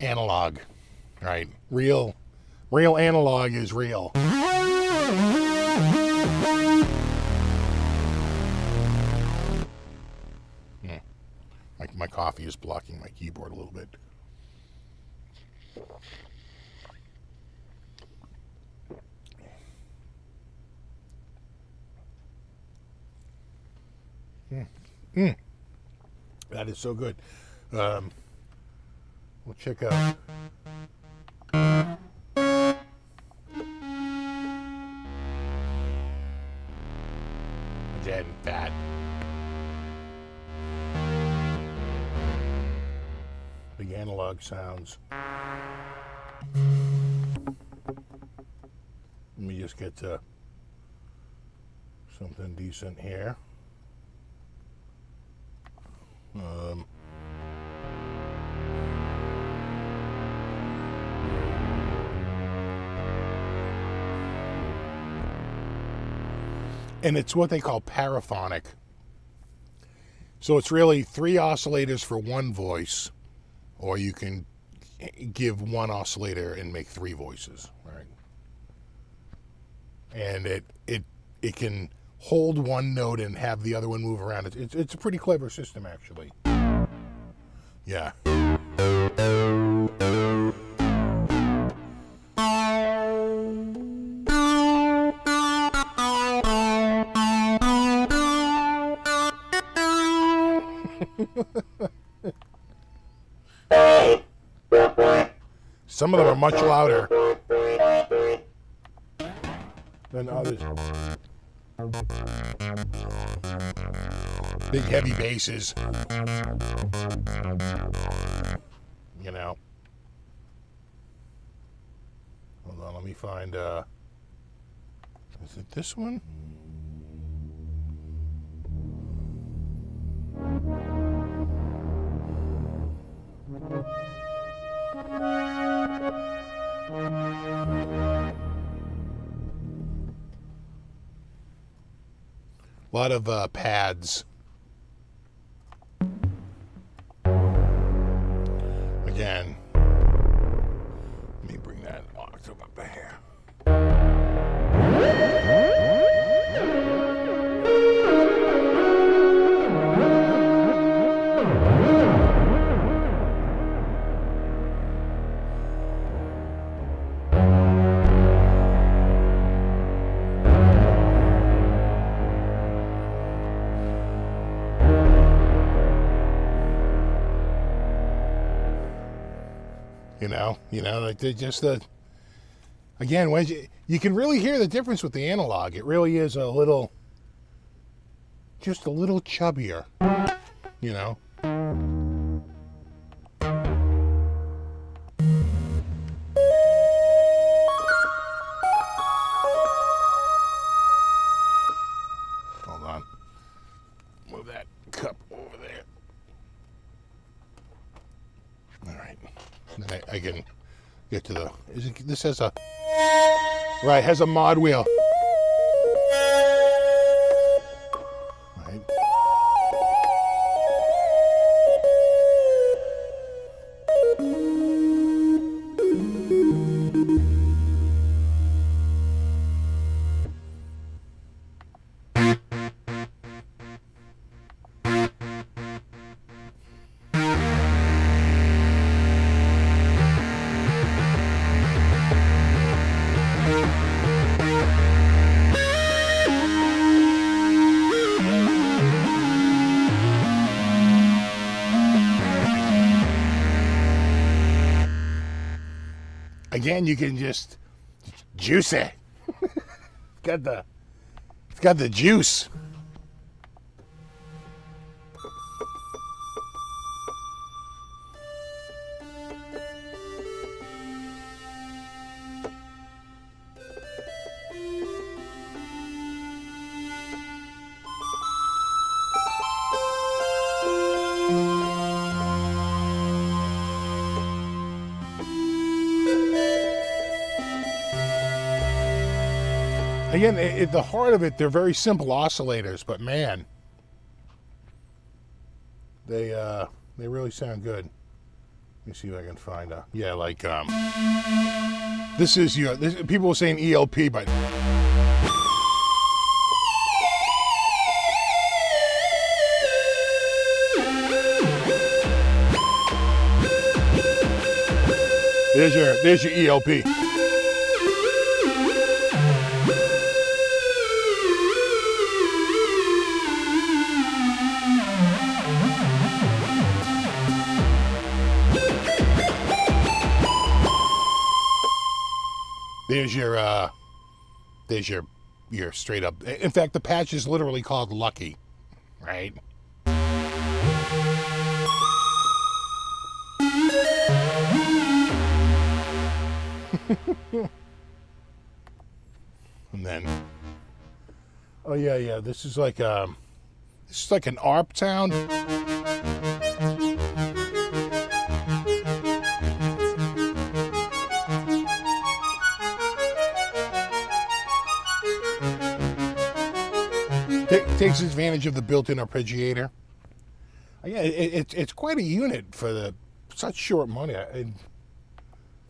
analog, right? Real analog is real. My coffee is blocking my keyboard a little bit. That is so good. We'll check out. Again, bad. Big analog sounds. Let me just get to something decent here. And it's what they call paraphonic. So it's really 3 oscillators for one voice, or you can give 1 oscillator and make 3 voices, right? And it can hold 1 note and have the other one move around. It's a pretty clever system, actually. Yeah. Some of them are much louder than others. Big heavy basses. You know. Let me find, is it this one? A lot of pads. Again, let me bring that octave up here. You know, like they just again, when you can really hear the difference with the analog. It really is just a little chubbier, you know. Hold on, move that cup over there. All right, then I can get to the. This has a has a mod wheel. Right. Again, you can just juice it. It's got the juice. Again, at the heart of it, they're very simple oscillators, but man, they really sound good. Let me see if I can find a like this is people were saying ELP, but there's your ELP. There's your straight up. In fact, the patch is literally called Lucky, right? And then, oh yeah, this is like an ARP sound. Takes advantage of the built-in arpeggiator. Yeah, it's quite a unit for such short money. And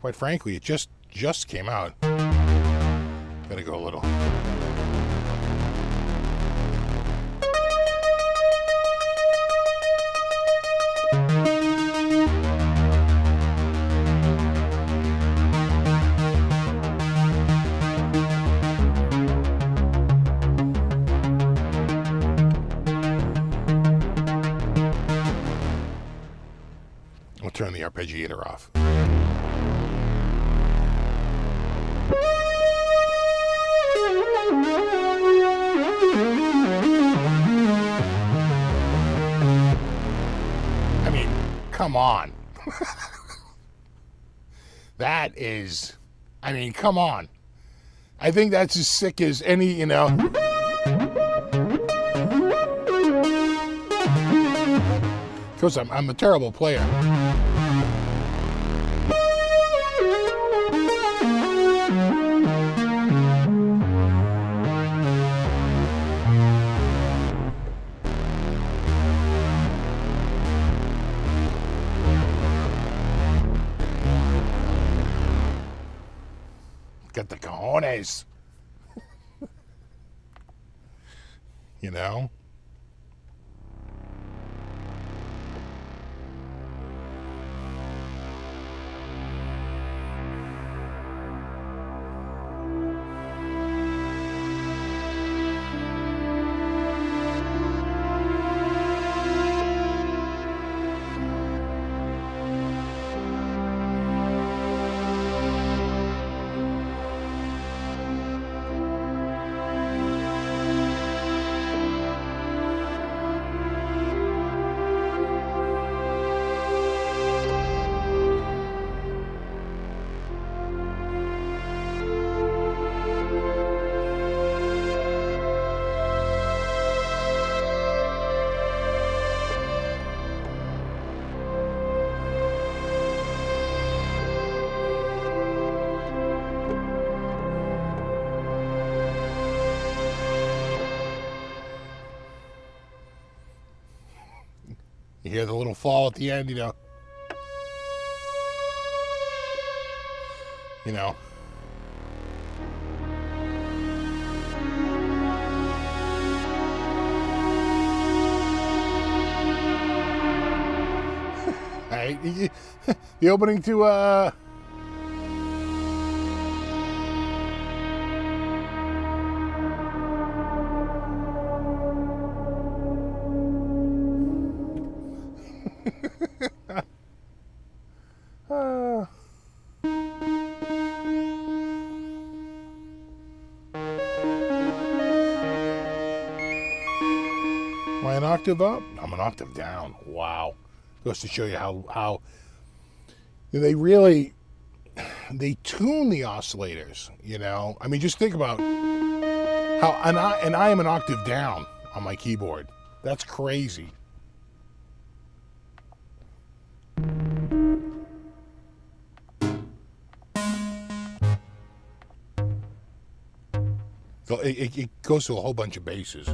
quite frankly, it just came out. Gotta go a little. We'll turn the arpeggiator off. I mean, come on. That is I mean, come on. I think that's as sick as any, you know. Of course, I'm a terrible player. Got the cojones. You know? You hear the little fall at the end, you know. You know. Right? The opening to am I an octave up? I'm an octave down. Wow. Goes to show you how they really tune the oscillators, you know. I mean, just think about how and I am an octave down on my keyboard. That's crazy. So it goes to a whole bunch of basses.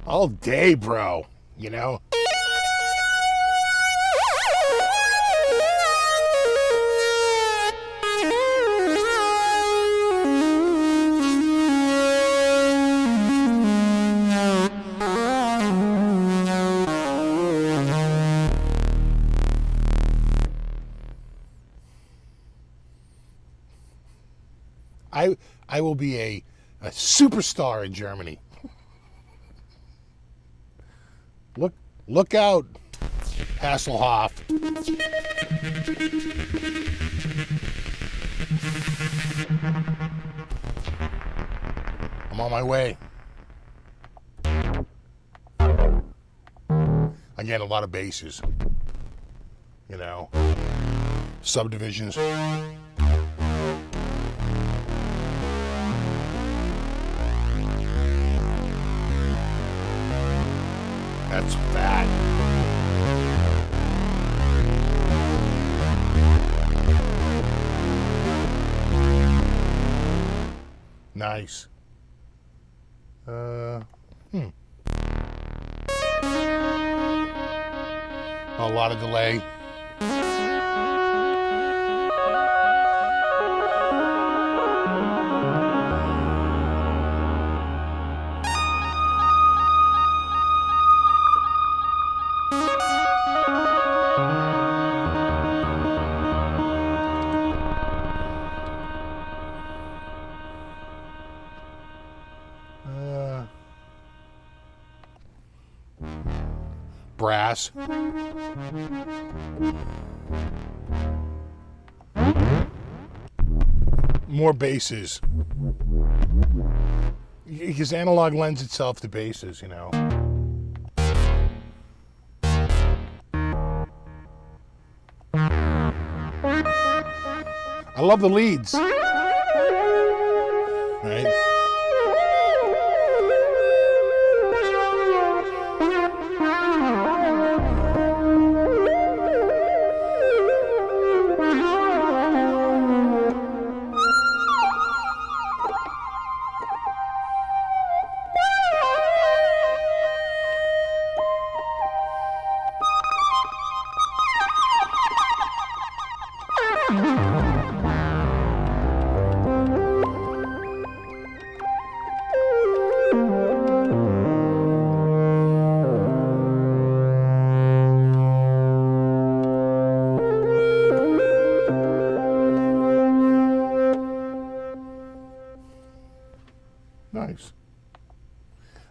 All day, bro, you know? I will be a superstar in Germany. Look out, Hasselhoff. I'm on my way. Again, a lot of basses. You know, subdivisions. That's fat. Nice. A lot of delay. brass. More basses. Because analog lends itself to basses, you know. I love the leads. Right? Nice.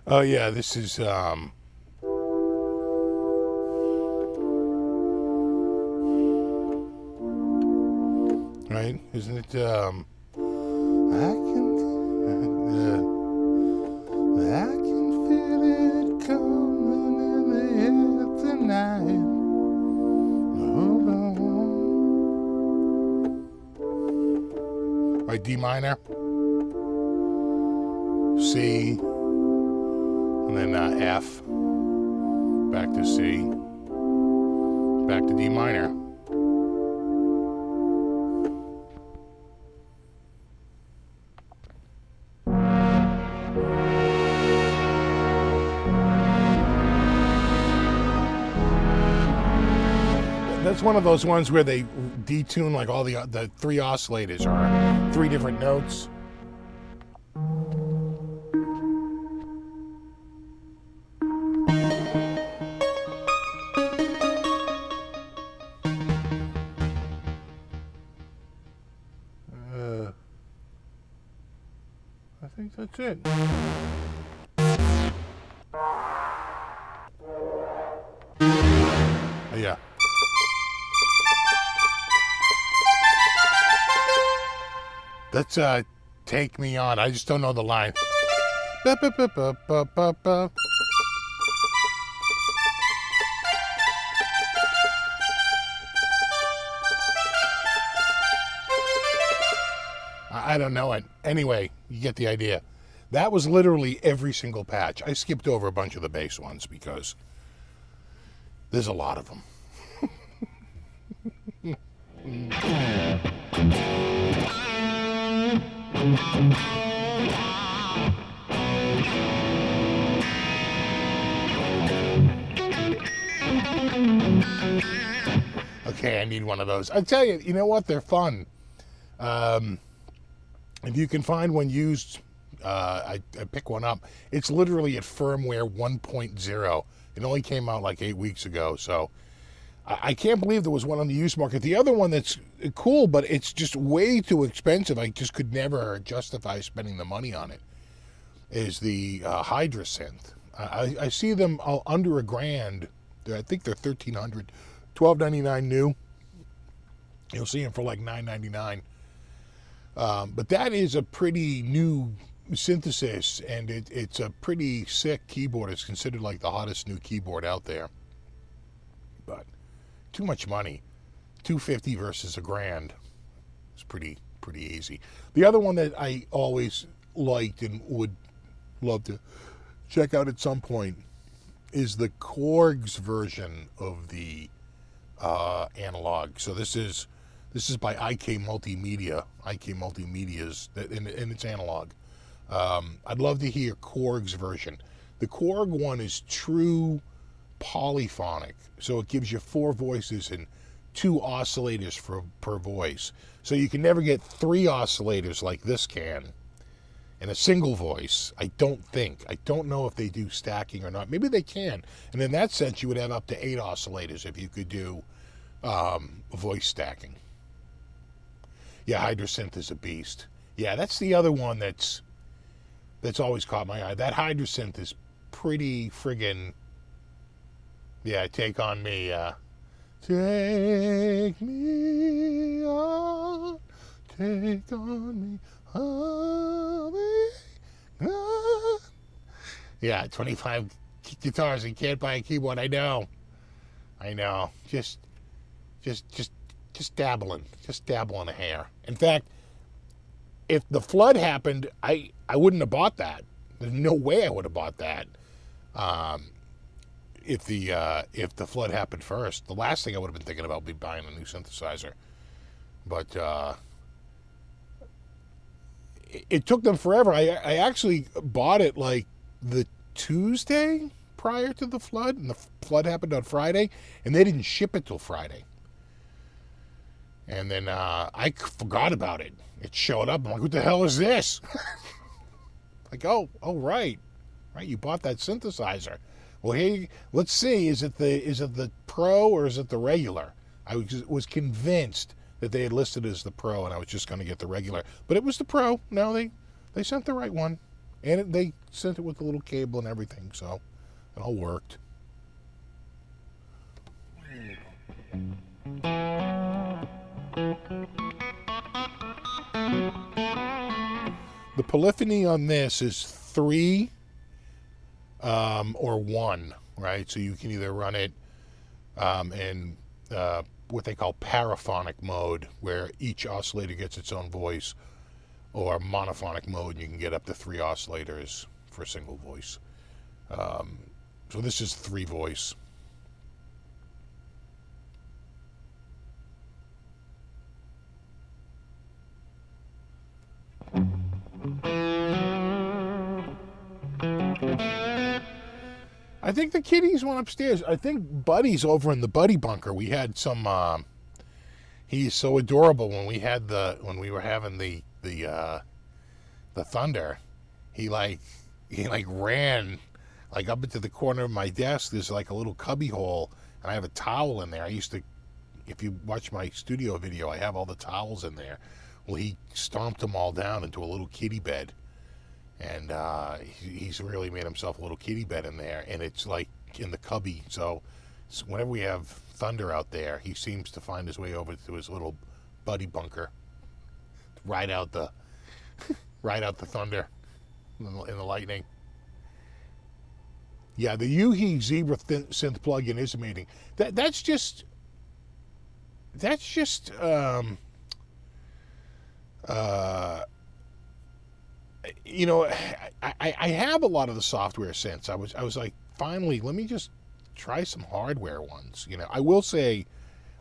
Oh yeah, this is right, isn't it I can feel it coming in the air tonight. Hold on. Right, D minor, C, and then F, back to C, back to D minor. That's one of those ones where they detune like all the three oscillators or three different notes. I think that's it. Yeah. That's Take Me On. I just don't know the line. Ba, ba, ba, ba, ba, ba, ba. I don't know it. Anyway, you get the idea. That was literally every single patch. I skipped over a bunch of the bass ones because there's a lot of them. Okay, I need one of those. I tell you, you know what? They're fun. If you can find one used, I pick one up. It's literally at firmware 1.0. It only came out like 8 weeks ago, so I can't believe there was one on the used market. The other one that's cool, but it's just way too expensive. I just could never justify spending the money on it, is the Hydra Synth. I see them under $1,000. I think they're $1,300, $1,299 new. You'll see them for like $999. But that is a pretty new synthesis, and it's a pretty sick keyboard. It's considered like the hottest new keyboard out there. But too much money. $250 versus $1,000. It's pretty easy. The other one that I always liked and would love to check out at some point is the Korg's version of the analog. So this is by IK Multimedia. IK Multimedia's, and it's analog. I'd love to hear Korg's version. The Korg one is true polyphonic, so it gives you 4 voices and 2 oscillators per voice. So you can never get 3 oscillators like this can in a single voice. I don't know if they do stacking or not. Maybe they can. And in that sense, you would have up to 8 oscillators if you could do voice stacking. Yeah, Hydra Synth is a beast. Yeah, that's the other one that's always caught my eye. That Hydra Synth is pretty friggin' Yeah, Take On Me. Take me on, take on me, hold me on. Yeah, 25 guitars and can't buy a keyboard. I know. Just dabbling. Just dabbling a hair. In fact, if the flood happened, I wouldn't have bought that. There's no way I would have bought that. If the flood happened first, the last thing I would have been thinking about would be buying a new synthesizer. But it took them forever. I actually bought it like the Tuesday prior to the flood, and the flood happened on Friday, and they didn't ship it till Friday. And then I forgot about it. It showed up. I'm like, what the hell is this? Like, oh, right, you bought that synthesizer. Well, here, let's see. Is it the Pro or is it the regular? I was convinced that they had listed it as the Pro, and I was just going to get the regular. But it was the Pro. No, they sent the right one, and they sent it with the little cable and everything, so it all worked. The polyphony on this is 3 or 1, right? So you can either run it in what they call paraphonic mode, where each oscillator gets its own voice, or monophonic mode, and you can get up to 3 oscillators for a single voice. So this is 3 voice. I think the kitties went upstairs. I think Buddy's over in the Buddy bunker. We had some. He's so adorable. When we were having the thunder, he ran like up into the corner of my desk. There's like a little cubby hole, and I have a towel in there. I used to, if you watch my studio video, I have all the towels in there. Well, he stomped them all down into a little kitty bed. And he's really made himself a little kitty bed in there, and it's like in the cubby. So whenever we have thunder out there, he seems to find his way over to his little Buddy bunker, ride out the thunder in the lightning. Yeah, the Yuhi Zebra synth plugin is amazing. That's just you know, I have a lot of the software synths. I was like, finally, let me just try some hardware ones. You know, I will say,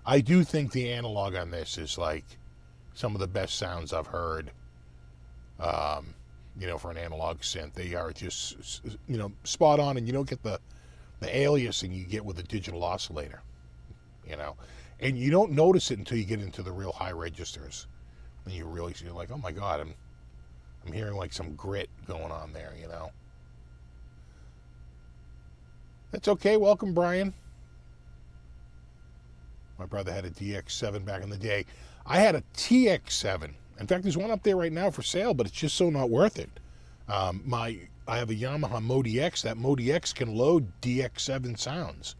I do think the analog on this is like some of the best sounds I've heard. You know, for an analog synth, they are just, you know, spot on, and you don't get the aliasing you get with a digital oscillator. You know, and you don't notice it until you get into the real high registers, and you're like, oh my God, I'm hearing like some grit going on there, you know. That's okay. Welcome, Brian. My brother had a DX7 back in the day. I had a TX7. In fact, there's one up there right now for sale, but it's just so not worth it. I have a Yamaha Modi X. That Modi X can load DX7 sounds.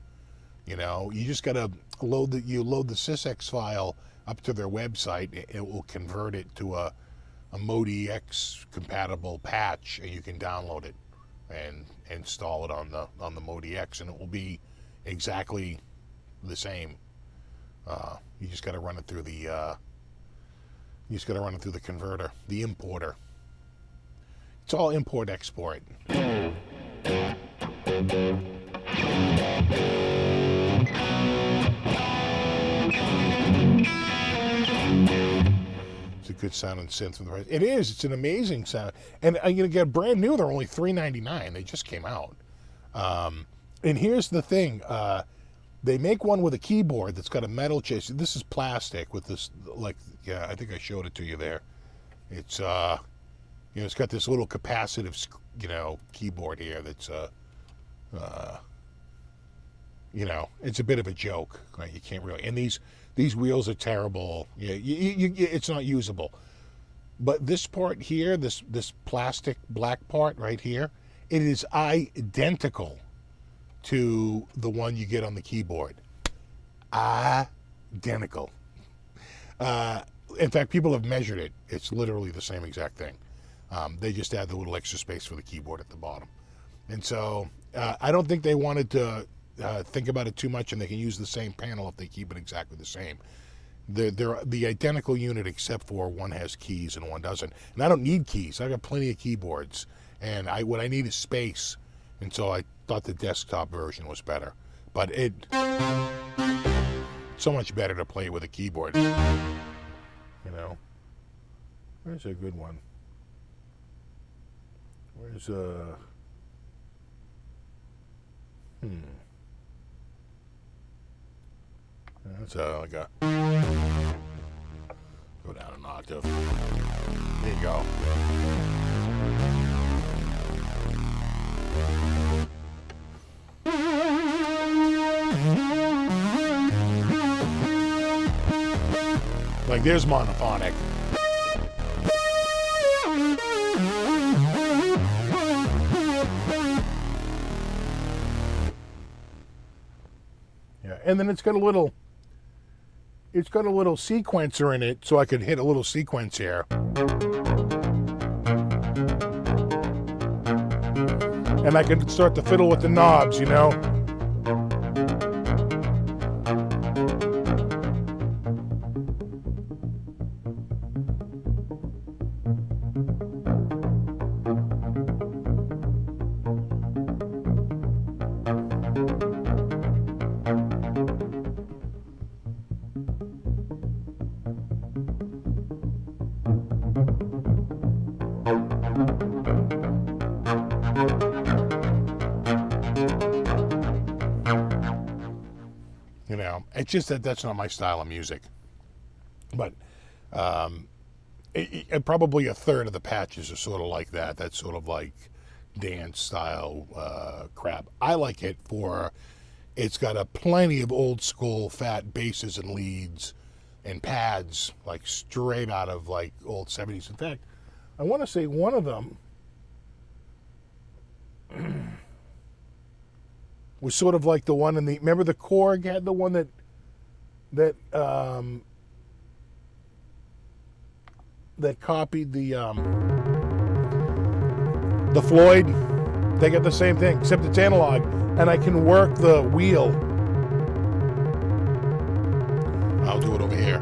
You know, you just got to load the sysx file up to their website. It will convert it to a Modi X compatible patch, and you can download it and install it on the Modi X, and it will be exactly the same. You just got to run it through the converter, the importer. It's all import export. It's a good sounding synth from the price. It is. It's an amazing sound. And I'm going to get brand new. They're only $3.99. They just came out. And here's the thing. They make one with a keyboard that's got a metal chase. This is plastic with this, like, yeah, I think I showed it to you there. It's, you know, it's got this little capacitive, you know, keyboard here that's, you know, it's a bit of a joke. Right? You can't really, and these wheels are terrible. Yeah, it's not usable. But this part here, this plastic black part right here, it is identical to the one you get on the keyboard. Identical. In fact, people have measured it. It's literally the same exact thing. They just add the little extra space for the keyboard at the bottom. And so I don't think they wanted to think about it too much, and they can use the same panel if they keep it exactly the same. They're the identical unit except for one has keys and one doesn't. And I don't need keys. I got plenty of keyboards. And what I need is space. And so I thought the desktop version was better. But it's so much better to play with a keyboard. You know? Where's a good one? Where's That's like a... Go down an octave. There you go. Like, there's monophonic. Yeah, and then it's got a little sequencer in it, so I could hit a little sequence here. And I can start to fiddle with the knobs, you know? You know, it's just that's not my style of music. But probably a third of the patches are sort of like that. That's sort of like dance style crap. I like it for, it's got a plenty of old school fat basses and leads and pads, like straight out of like old 70s. In fact, I want to say one of them was sort of like the one in the, remember the Korg had the one that copied the Floyd. They get the same thing, except it's analog, and I can work the wheel. I'll do it over here.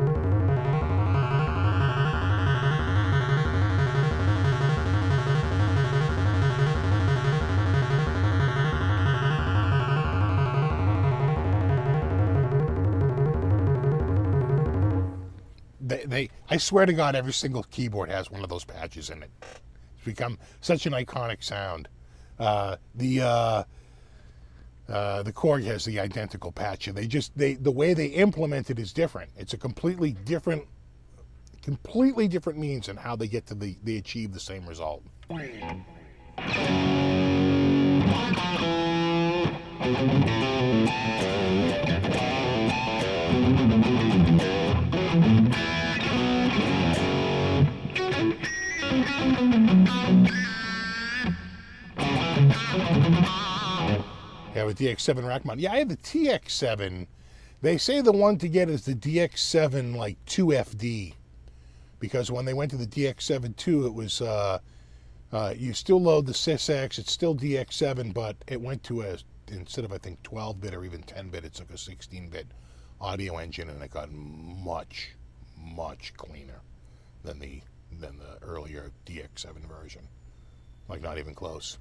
I swear to God, every single keyboard has one of those patches in it. It's become such an iconic sound. The Korg has the identical patch, and the way they implement it is different. It's a completely different means in how they get to they achieve the same result. Yeah, with DX7 rack mount. Yeah, I have the TX7. They say the one to get is the DX7 like 2FD, because when they went to the DX7 2, it was you still load the SysX. It's still DX7, but it went to instead of I think 12-bit or even 10-bit, it's like a 16-bit audio engine, and it got much cleaner than the earlier DX7 version. Like, not even close.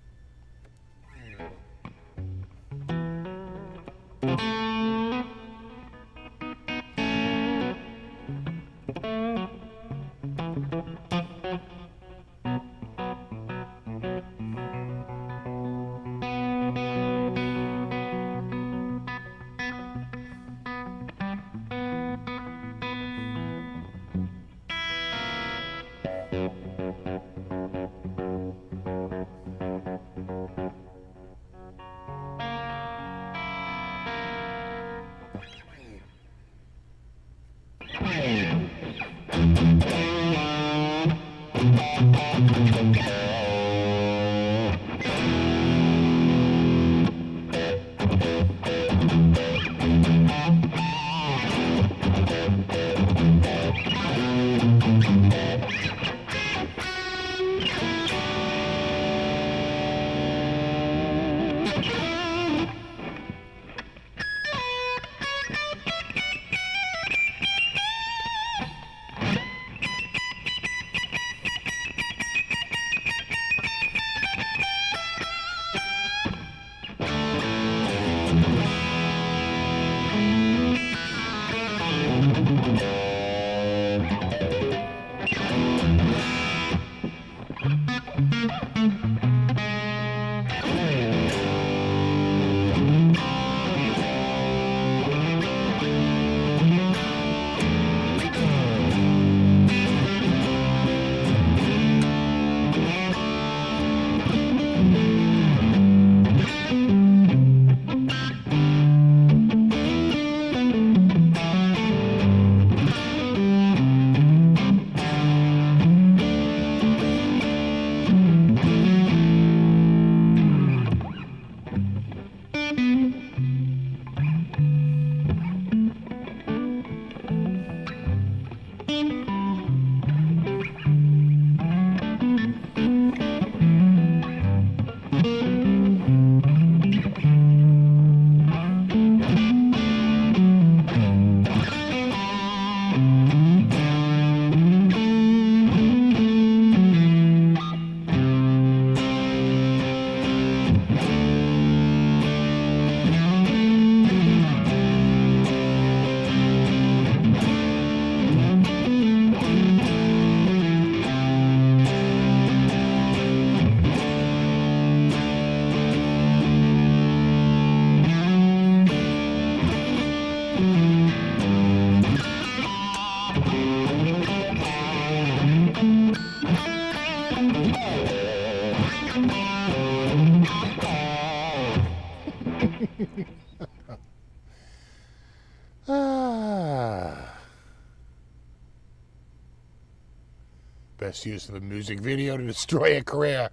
Best use of a music video to destroy a career.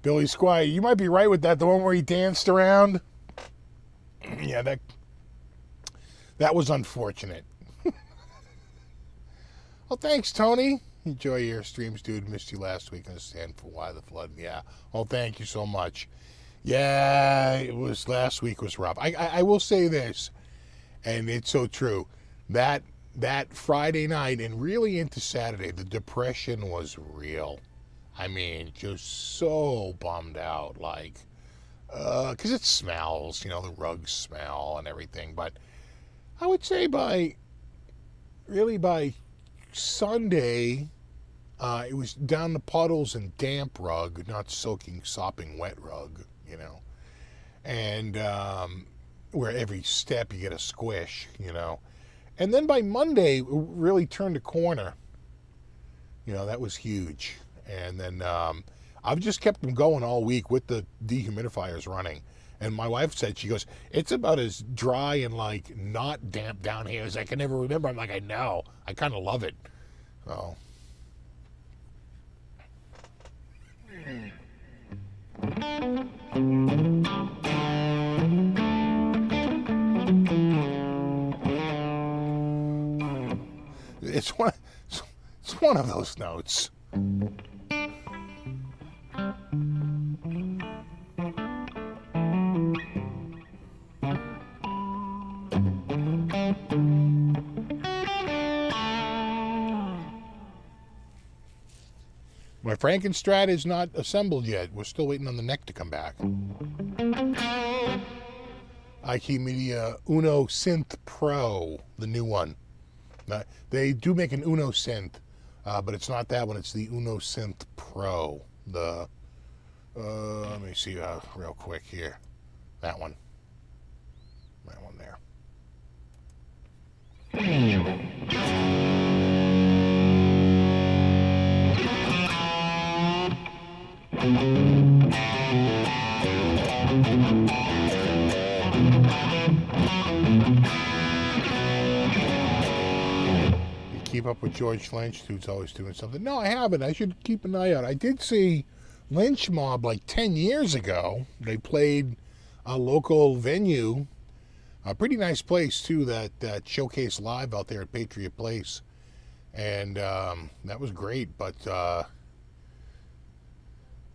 Billy Squire, you might be right with that. The one where he danced around. Yeah, that was unfortunate. Well, thanks, Tony. Enjoy your streams, dude. Missed you last week. Understand for why the flood. Yeah. Oh, thank you so much. Yeah, it was last week was rough. I will say this, and it's so true. That Friday night and really into Saturday, the depression was real. I mean, just so bummed out, like, because it smells, you know, the rugs smell and everything. But I would say by Sunday, it was down to puddles and damp rug, not soaking, sopping wet rug, you know. And where every step you get a squish, you know. And then by Monday, it really turned a corner. You know, that was huge. And then I've just kept them going all week with the dehumidifiers running. And my wife said, she goes, it's about as dry and like not damp down here as I can ever remember. I'm like, I know. I kind of love it. So. It's one of those notes. My Frankenstrat is not assembled yet. We're still waiting on the neck to come back. IQ Media Uno Synth Pro, the new one. They do make an Uno Synth, but it's not that one. It's the Uno Synth Pro. The let me see real quick here. That one. That one there. Keep up with George Lynch, dude's always doing something. No, I haven't. I should keep an eye out. I did see Lynch Mob like 10 years ago. They played a local venue, a pretty nice place too, that showcased live out there at Patriot Place. And that was great. But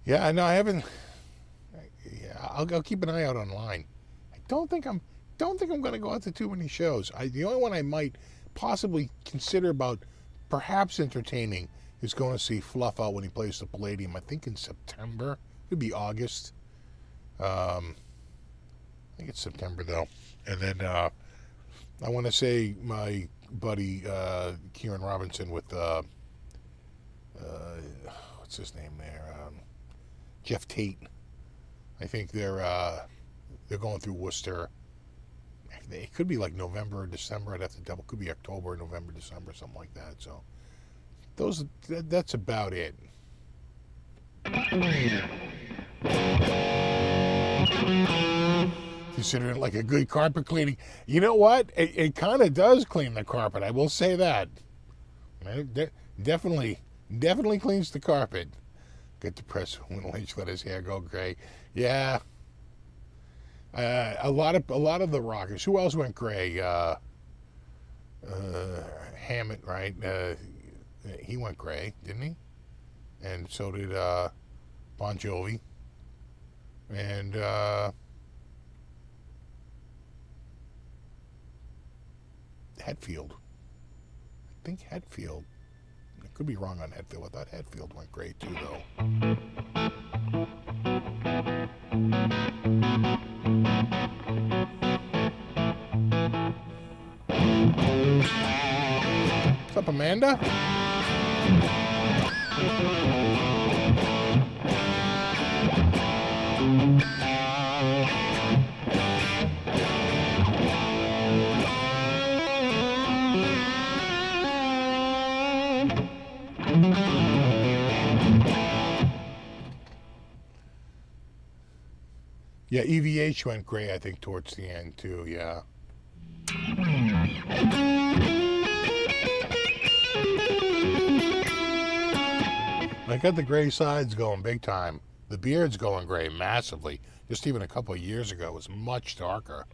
yeah, no, I haven't. Yeah, I'll keep an eye out online. I don't think I'm going to go out to too many shows. The only one I might possibly consider about perhaps entertaining is going to see Fluff out when he plays the Palladium. I think in September. Could be August. I think it's September though. And then I want to say my buddy Kieran Robinson with what's his name there? Jeff Tate. I think they're going through Worcester. It could be like November or December. I'd have to double. Could be October, November, December, something like that. So that's about it. Consider it like a good carpet cleaning. You know what? It kind of does clean the carpet. I will say that. It definitely cleans the carpet. Get depressed when Lynch let his hair go gray. Yeah. A lot of the rockers. Who else went gray? Hammett, right? He went gray, didn't he? And so did Bon Jovi. And Hetfield. I think Hetfield. I could be wrong on Hetfield. I thought Hetfield went gray too, though. What's up, Amanda? Yeah, EVH went gray, I think, towards the end, too, yeah. I got the gray sides going big time. The beard's going gray massively. Just even a couple of years ago, it was much darker.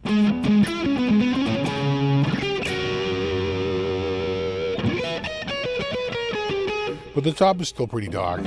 But the top is still pretty dark.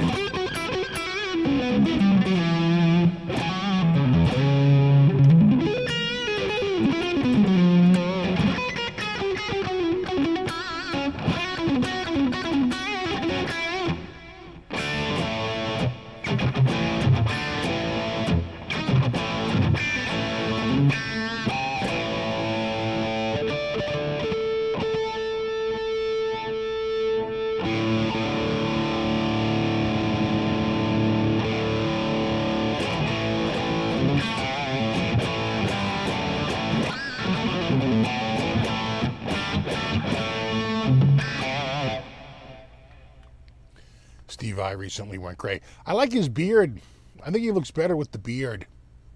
Steve I recently went gray. I like his beard. I think he looks better with the beard,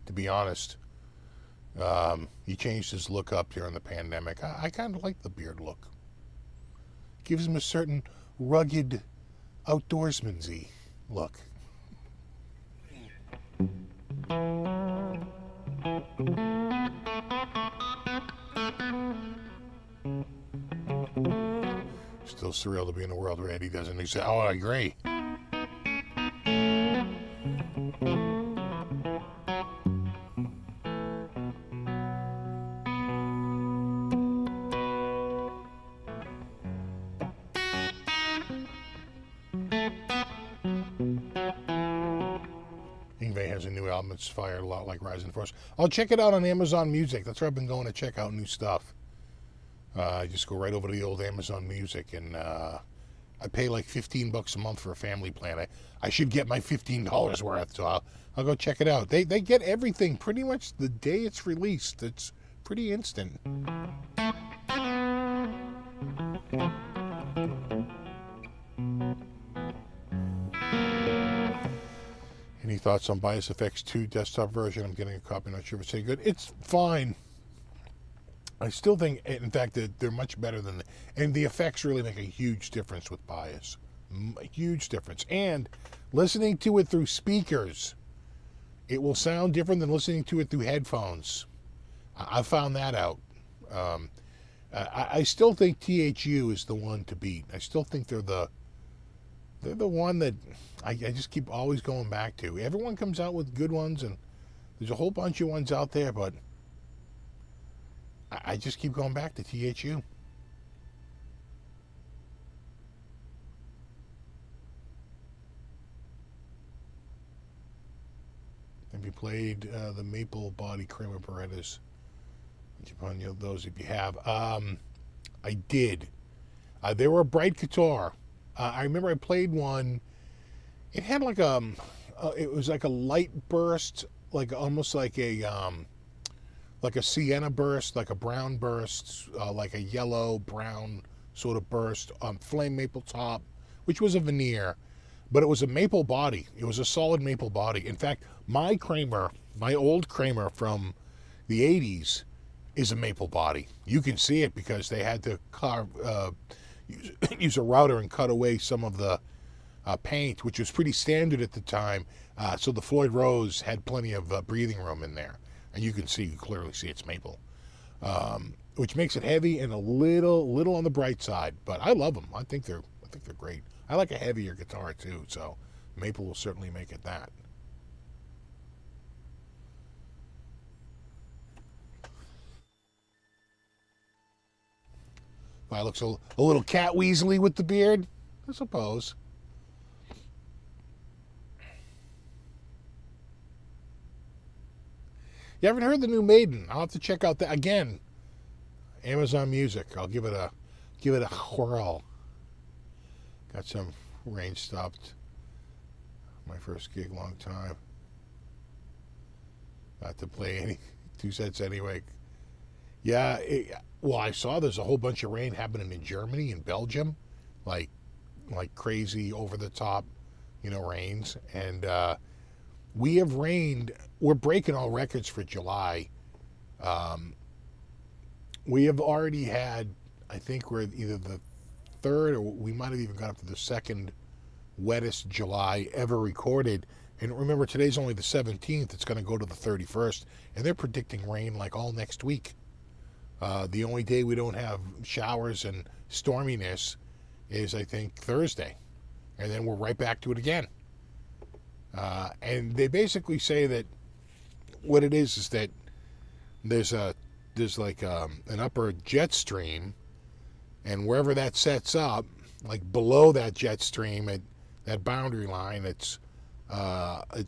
to be honest. He changed his look up during the pandemic. I kind of like the beard look. Gives him a certain rugged, outdoorsman-y look. Still surreal to be in a world where Eddie doesn't exist. Oh, I agree. Ingve has a new album that's fired a lot like Rising Force. I'll check it out on Amazon Music. That's where I've been going to check out new stuff. I just go right over to the old Amazon Music, and I pay like $15 a month for a family plan. I should get my $15 worth, so I'll go check it out. They get everything pretty much the day it's released. It's pretty instant. Any thoughts on Bias FX 2 desktop version? I'm getting a copy, not sure if it's any good. It's fine. I still think, in fact, that they're much better than, and the effects really make a huge difference with Bias. A huge difference. And listening to it through speakers, it will sound different than listening to it through headphones. I found that out. I still think THU is the one to beat. I still think they're the one that I just keep always going back to. Everyone comes out with good ones, and there's a whole bunch of ones out there, but I just keep going back to THU. Have you played the Maple Body Kramer Berettas? Upon those if you have. I did. They were a bright guitar. I remember I played one. It had like it was like a light burst, like almost like a sienna burst, like a brown burst, like a yellow brown sort of burst, flame maple top, which was a veneer, but it was a maple body. It was a solid maple body. In fact, my Kramer, my old Kramer from the 80s, is a maple body. You can see it because they had to use a router and cut away some of the paint, which was pretty standard at the time. So the Floyd Rose had plenty of breathing room in there. And you can clearly see it's maple, which makes it heavy and a little on the bright side. But I love them. I think they're great. I like a heavier guitar too, so maple will certainly make it that. I looks a little cat weaselly with the beard, I suppose. You haven't heard the new Maiden? I'll have to check out that again. Amazon Music. I'll give it a whirl. Got some rain stopped. My first gig, long time. Got to play any 2 sets anyway. Yeah. Well, I saw there's a whole bunch of rain happening in Germany and Belgium, like crazy over the top, rains, and we have rained. We're breaking all records for July. We have already had, I think we're either the third or we might have even got up to the second wettest July ever recorded. And remember, today's only the 17th. It's going to go to the 31st. And they're predicting rain like all next week. The only day we don't have showers and storminess is, I think, Thursday. And then we're right back to it again. And they basically say that what it is that there's like an upper jet stream, and wherever that sets up, like below that jet stream at that boundary line, it's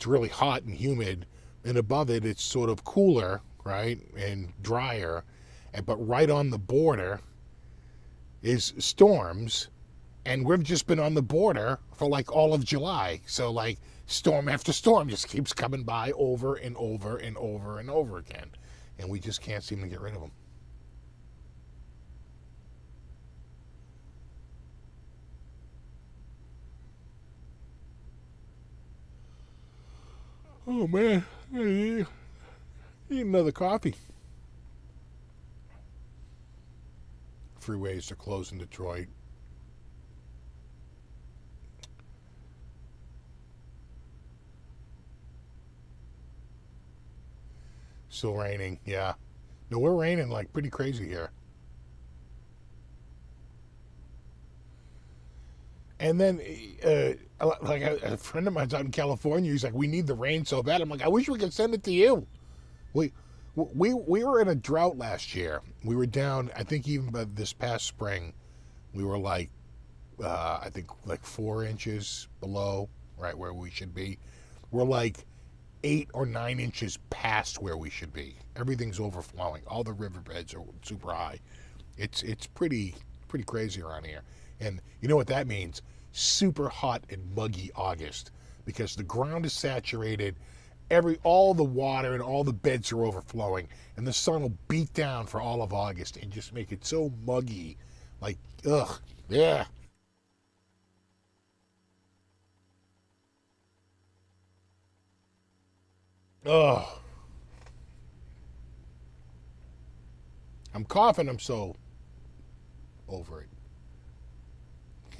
really hot and humid, and above it it's sort of cooler, right, and drier, but right on the border is storms, and we've just been on the border for like all of July. So like storm after storm just keeps coming by over and over and over and over again, and we just can't seem to get rid of them. Oh man, I need another coffee. Freeways are closed in Detroit. Still raining, yeah. No, we're raining like pretty crazy here. And then, like a friend of mine's out in California, he's like, "We need the rain so bad." I'm like, "I wish we could send it to you." We were in a drought last year. We were down, I think even by this past spring, we were like, I think like 4 inches below, right where we should be. We're like 8 or 9 inches past where we should be. Everything's overflowing. All the riverbeds are super high. It's pretty crazy around here. And you know what that means? Super hot and muggy August, because the ground is saturated. All the water and all the beds are overflowing, and the sun will beat down for all of August and just make it so muggy. Like, ugh, yeah. Ugh. I'm coughing. I'm so over it.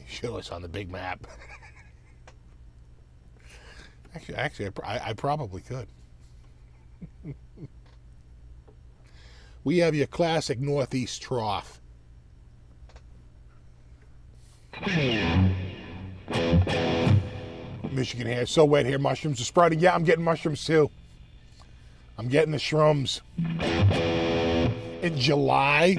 Show us on the big map. Actually, I probably could. We have your classic Northeast trough. Michigan here, so wet here. Mushrooms are sprouting. Yeah, I'm getting mushrooms too. I'm getting the shrooms. In July.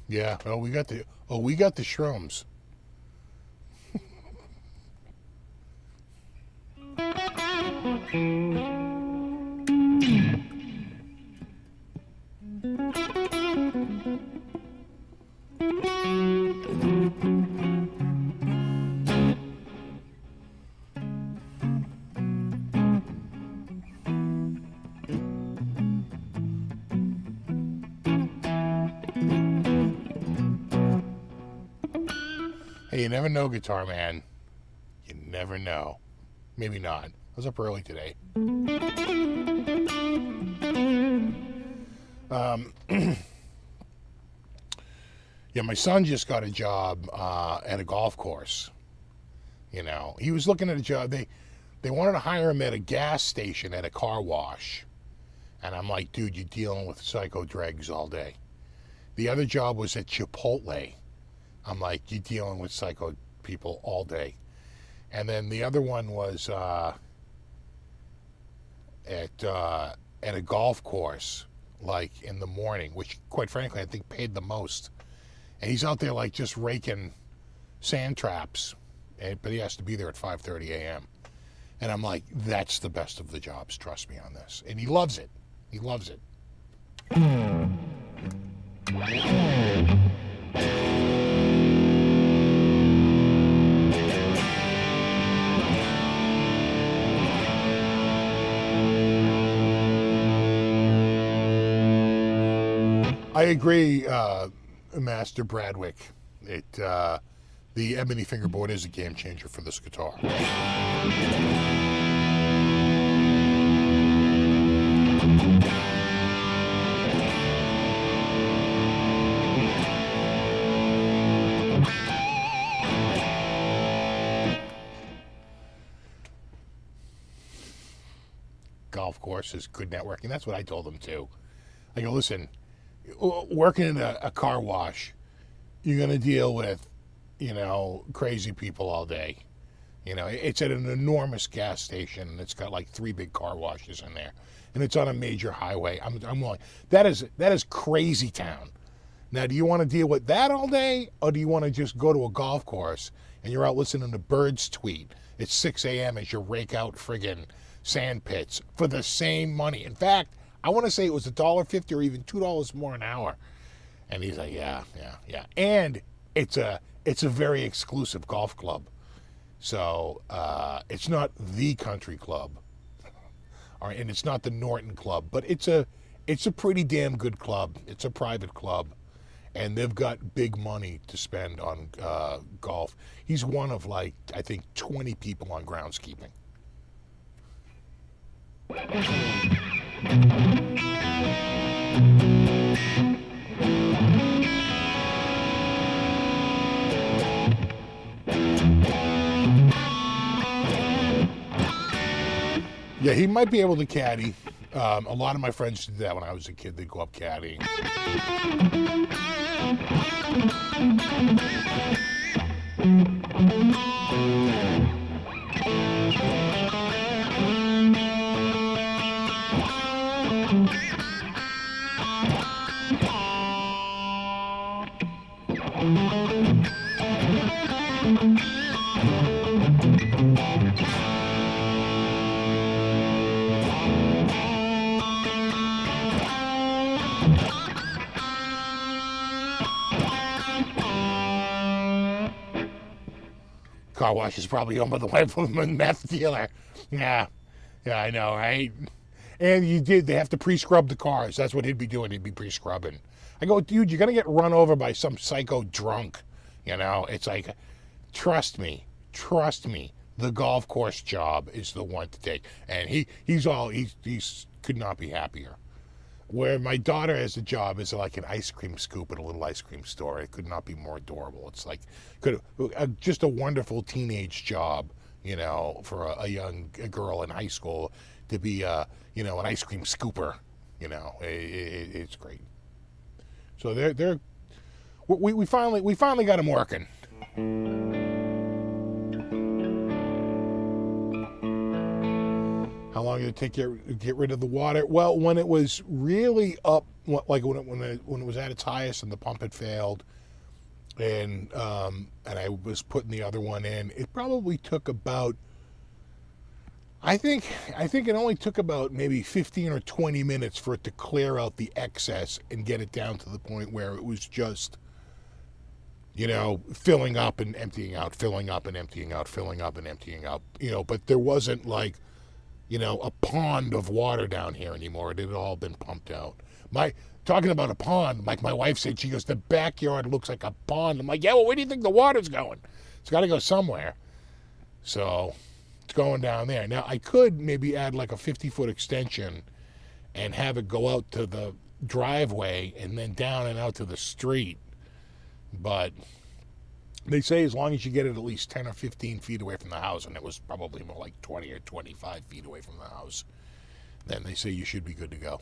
Yeah, we got the shrooms. Hey, you never know, Guitar Man. You never know. Maybe not. I was up early today. Yeah, my son just got a job at a golf course. You know, he was looking at a job. They wanted to hire him at a gas station at a car wash. And I'm like, dude, you're dealing with psycho dregs all day. The other job was at Chipotle. I'm like, you're dealing with psycho people all day. And then the other one was at a golf course, like in the morning, which quite frankly I think paid the most. And he's out there like just raking sand traps, but he has to be there at 5:30 a.m. And I'm like, that's the best of the jobs, trust me on this. And he loves it. He loves it. I agree, Master Bradwick. The ebony fingerboard is a game changer for this guitar. Golf courses, good networking. That's what I told them too. I go, listen, working in a car wash, you're going to deal with, crazy people all day. It's at an enormous gas station, and it's got like 3 big car washes in there, and it's on a major highway. I'm like, that is crazy town. Now, do you want to deal with that all day, or do you want to just go to a golf course and you're out listening to birds tweet at 6 a.m. as you rake out friggin' sand pits for the same money? In fact, I want to say it was $1.50 or even $2 more an hour. And he's like, yeah. And it's a very exclusive golf club. So it's not the country club, and it's not the Norton Club, but it's a pretty damn good club. It's a private club, and they've got big money to spend on golf. He's one of, like, I think 20 people on groundskeeping. Yeah, he might be able to caddy. A lot of my friends did that when I was a kid. They'd go up caddying. Car wash is probably owned by the wife of a meth dealer. Yeah, I know, right? And they have to pre-scrub the cars. That's what he'd be doing. He'd be pre-scrubbing. I go, dude, you're going to get run over by some psycho drunk. It's like, trust me. The golf course job is the one to take. And he could not be happier. Where my daughter has a job is like an ice cream scoop at a little ice cream store. It could not be more adorable. It's like just a wonderful teenage job, for a young girl in high school to be, an ice cream scooper. It's great. So we finally got him working. How long did it take to get rid of the water? Well, when it was really up, like when it was at its highest and the pump had failed, and I was putting the other one in, it probably took about, I think it only took about maybe 15 or 20 minutes for it to clear out the excess and get it down to the point where it was just, filling up and emptying out, filling up and emptying out, filling up and emptying out, but there wasn't like, a pond of water down here anymore. It had all been pumped out. Talking about a pond, like my wife said, she goes, the backyard looks like a pond. I'm like, yeah, well, where do you think the water's going? It's got to go somewhere. So it's going down there. Now, I could maybe add like a 50-foot extension and have it go out to the driveway and then down and out to the street. But they say as long as you get it at least 10 or 15 feet away from the house, and it was probably more like 20 or 25 feet away from the house, then they say you should be good to go.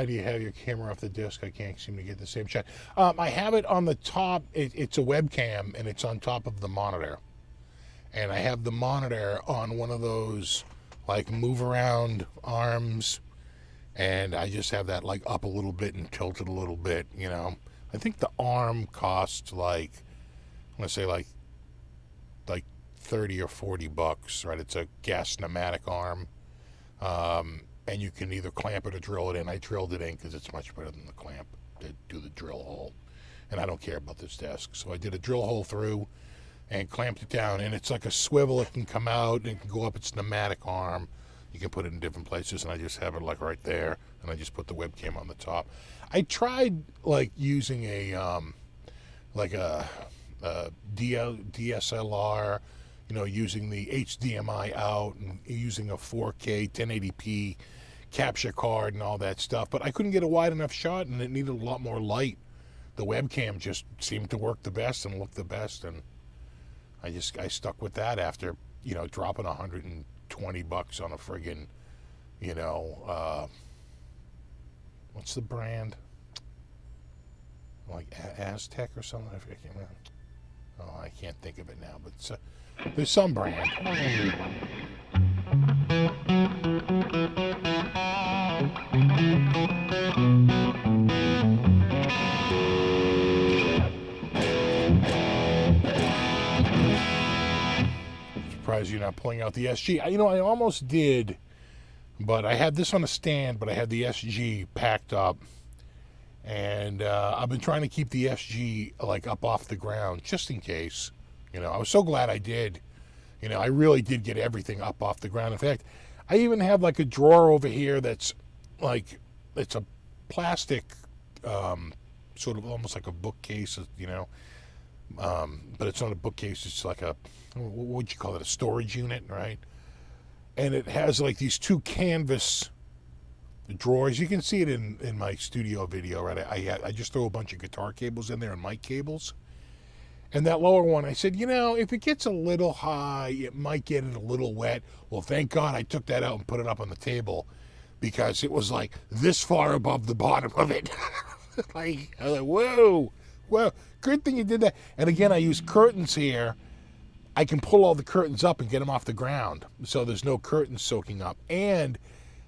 Why do you have your camera off the disc? I can't seem to get the same shot. I have it on the top. It's a webcam, and it's on top of the monitor. And I have the monitor on one of those, like, move around arms. And I just have that, like, up a little bit and tilted a little bit, you know. I think the arm costs, like, I'm going to say, like 30 or 40 bucks, right? It's a gas pneumatic arm. And you can either clamp it or drill it in. I drilled it in because it's much better than the clamp to do the drill hole. And I don't care about this desk. So I did a drill hole through and clamped it down. And it's like a swivel. It can come out and it can go up. It's pneumatic arm. You can put it in different places. And I just have it like right there. And I just put the webcam on the top. I tried like using a DSLR, you know, using the HDMI out and using a 4K 1080p capture card and all that stuff, but I couldn't get a wide enough shot, and it needed a lot more light. The webcam just seemed to work the best and look the best, and I stuck with that after, you know, dropping $120 on a friggin', you know, what's the brand? Like Aztec or something? I can't think of it now, but it's there's some brand. Surprised you're not pulling out the SG. You know, I almost did, but I had this on a stand, but I had the SG packed up. And I've been trying to keep the SG like up off the ground just in case. You know, I was so glad I did. You know, I really did get everything up off the ground. In fact, I even have like a drawer over here that's like, it's a plastic, sort of almost like a bookcase, you know. But it's not a bookcase. It's like a, what would you call it? A storage unit, right? And it has like these two canvas drawers. You can see it in my studio video, right? I just throw a bunch of guitar cables in there and mic cables. And that lower one, I said, you know, if it gets a little high, it might get it a little wet. Well, thank God I took that out and put it up on the table, because it was like this far above the bottom of it. Like, I was like, whoa, well, good thing you did that. And again, I use curtains here. I can pull all the curtains up and get them off the ground, so there's no curtains soaking up. And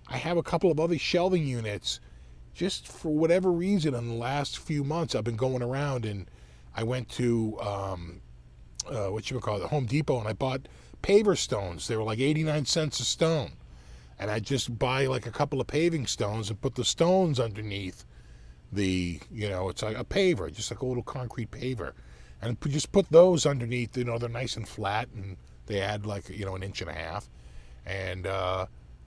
I have a couple of other shelving units. Just for whatever reason, in the last few months, I've been going around, and I went to Home Depot, and I bought paver stones. They were like 89 cents a stone, and I just buy like a couple of paving stones and put the stones underneath the, you know, it's like a paver, just like a little concrete paver, and just put those underneath. You know, they're nice and flat, and they add like, you know, 1.5 inches, and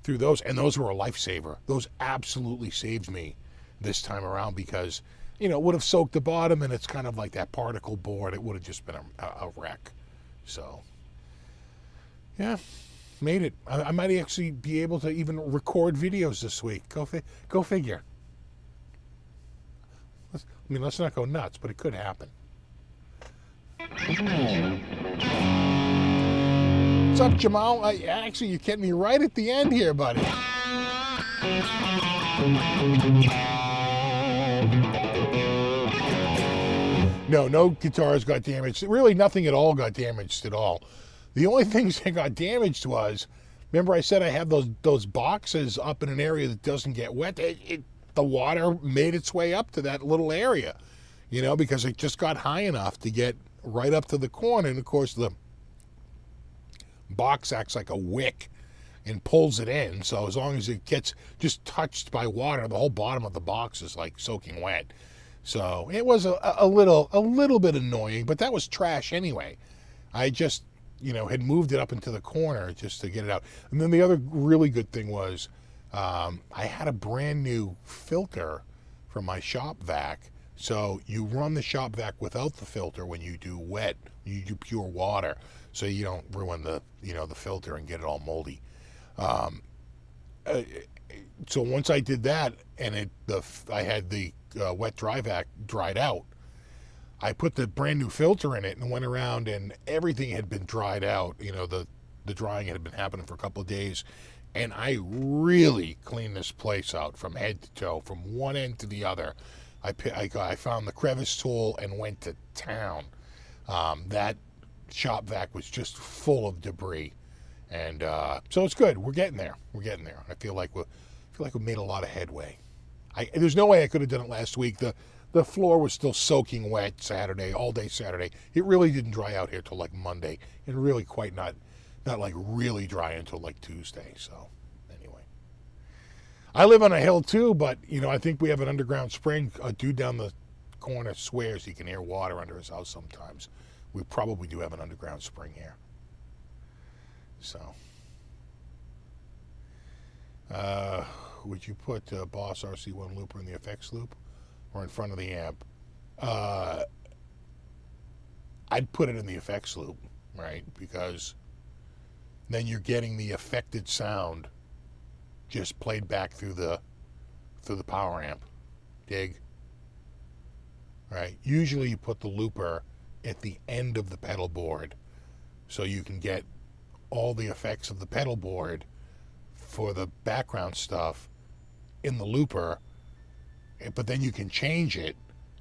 through those, and those were a lifesaver. Those absolutely saved me this time around, because, you know, it would have soaked the bottom, and it's kind of like that particle board. It would have just been a wreck. So, yeah, made it. I might actually be able to even record videos this week. Go figure. Let's not go nuts, but it could happen. What's up, Jamal? Actually, you kept me right at the end here, buddy. No guitars got damaged. Really, nothing at all got damaged at all. The only things that got damaged was, remember I said I have those boxes up in an area that doesn't get wet? The water made its way up to that little area, you know, because it just got high enough to get right up to the corner. And of course, the box acts like a wick and pulls it in. So as long as it gets just touched by water, the whole bottom of the box is like soaking wet. So it was a little bit annoying, but that was trash anyway. I just, you know, had moved it up into the corner just to get it out. And then the other really good thing was, I had a brand new filter for my shop vac. So you run the shop vac without the filter when you do wet, you do pure water, so you don't ruin the, you know, the filter and get it all moldy. So once I did that, and I had the wet dry vac dried out, I put the brand new filter in it and went around, and everything had been dried out. You know, the drying had been happening for a couple of days, And I really cleaned this place out from head to toe, from one end to the other. I found the crevice tool and went to town. That shop vac was just full of debris. And so it's good. We're getting there. I feel like we made a lot of headway. There's no way I could have done it last week. The floor was still soaking wet Saturday, all day Saturday. It really didn't dry out here till like Monday, and really quite not like really dry until like Tuesday. So anyway, I live on a hill too, but I think we have an underground spring. A dude down the corner swears he can hear water under his house sometimes. We probably do have an underground spring here. So, would you put Boss RC1 looper in the effects loop or in front of the amp? I'd put it in the effects loop, right? Because then you're getting the affected sound just played back through the power amp. Dig? Right? Usually you put the looper at the end of the pedal board so you can get all the effects of the pedal board for the background stuff in the looper, but then you can change it,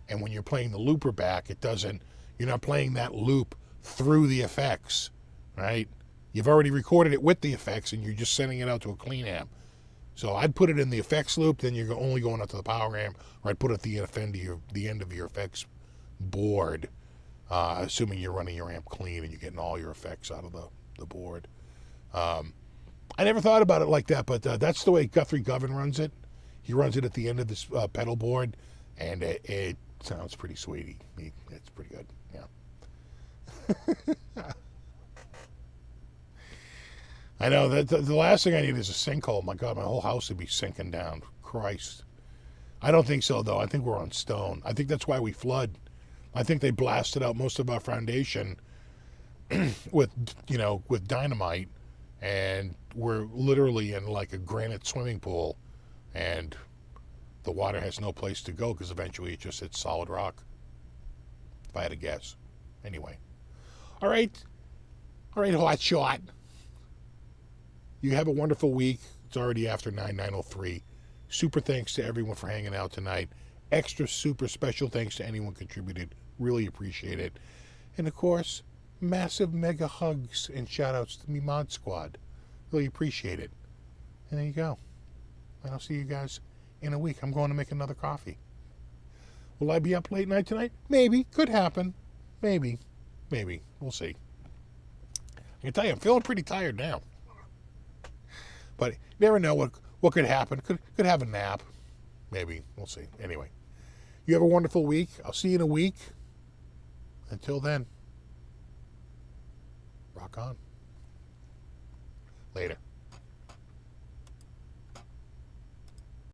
and when you're playing the looper back, you're not playing that loop through the effects, right? You've already recorded it with the effects and you're just sending it out to a clean amp. So I'd put it in the effects loop, then you're only going out to the power amp, or I'd put it at the end of your effects board, assuming you're running your amp clean and you're getting all your effects out of the board. I never thought about it like that, but that's the way Guthrie Govan runs it. He runs it at the end of this pedal board, and it sounds pretty sweet. It's pretty good, yeah. I know that the last thing I need is a sinkhole. My God, my whole house would be sinking down. Christ. I don't think so, though. I think we're on stone. I think that's why we flood. I think they blasted out most of our foundation with dynamite, and we're literally in like a granite swimming pool, and the water has no place to go because eventually it just hits solid rock, if I had to guess. Anyway. All right, hot shot. You have a wonderful week. It's already after 9:03. Super thanks to everyone for hanging out tonight. Extra super special thanks to anyone contributed. Really appreciate it. And of course, massive mega hugs and shout outs to me mod squad. Really appreciate it. And there you go. And I'll see you guys in a week. I'm going to make another coffee. Will I be up late night tonight? Maybe. Could happen. Maybe. We'll see. I can tell you, I'm feeling pretty tired now. But you never know what could happen. Could have a nap. Maybe. We'll see. Anyway. You have a wonderful week. I'll see you in a week. Until then. Rock on. Later.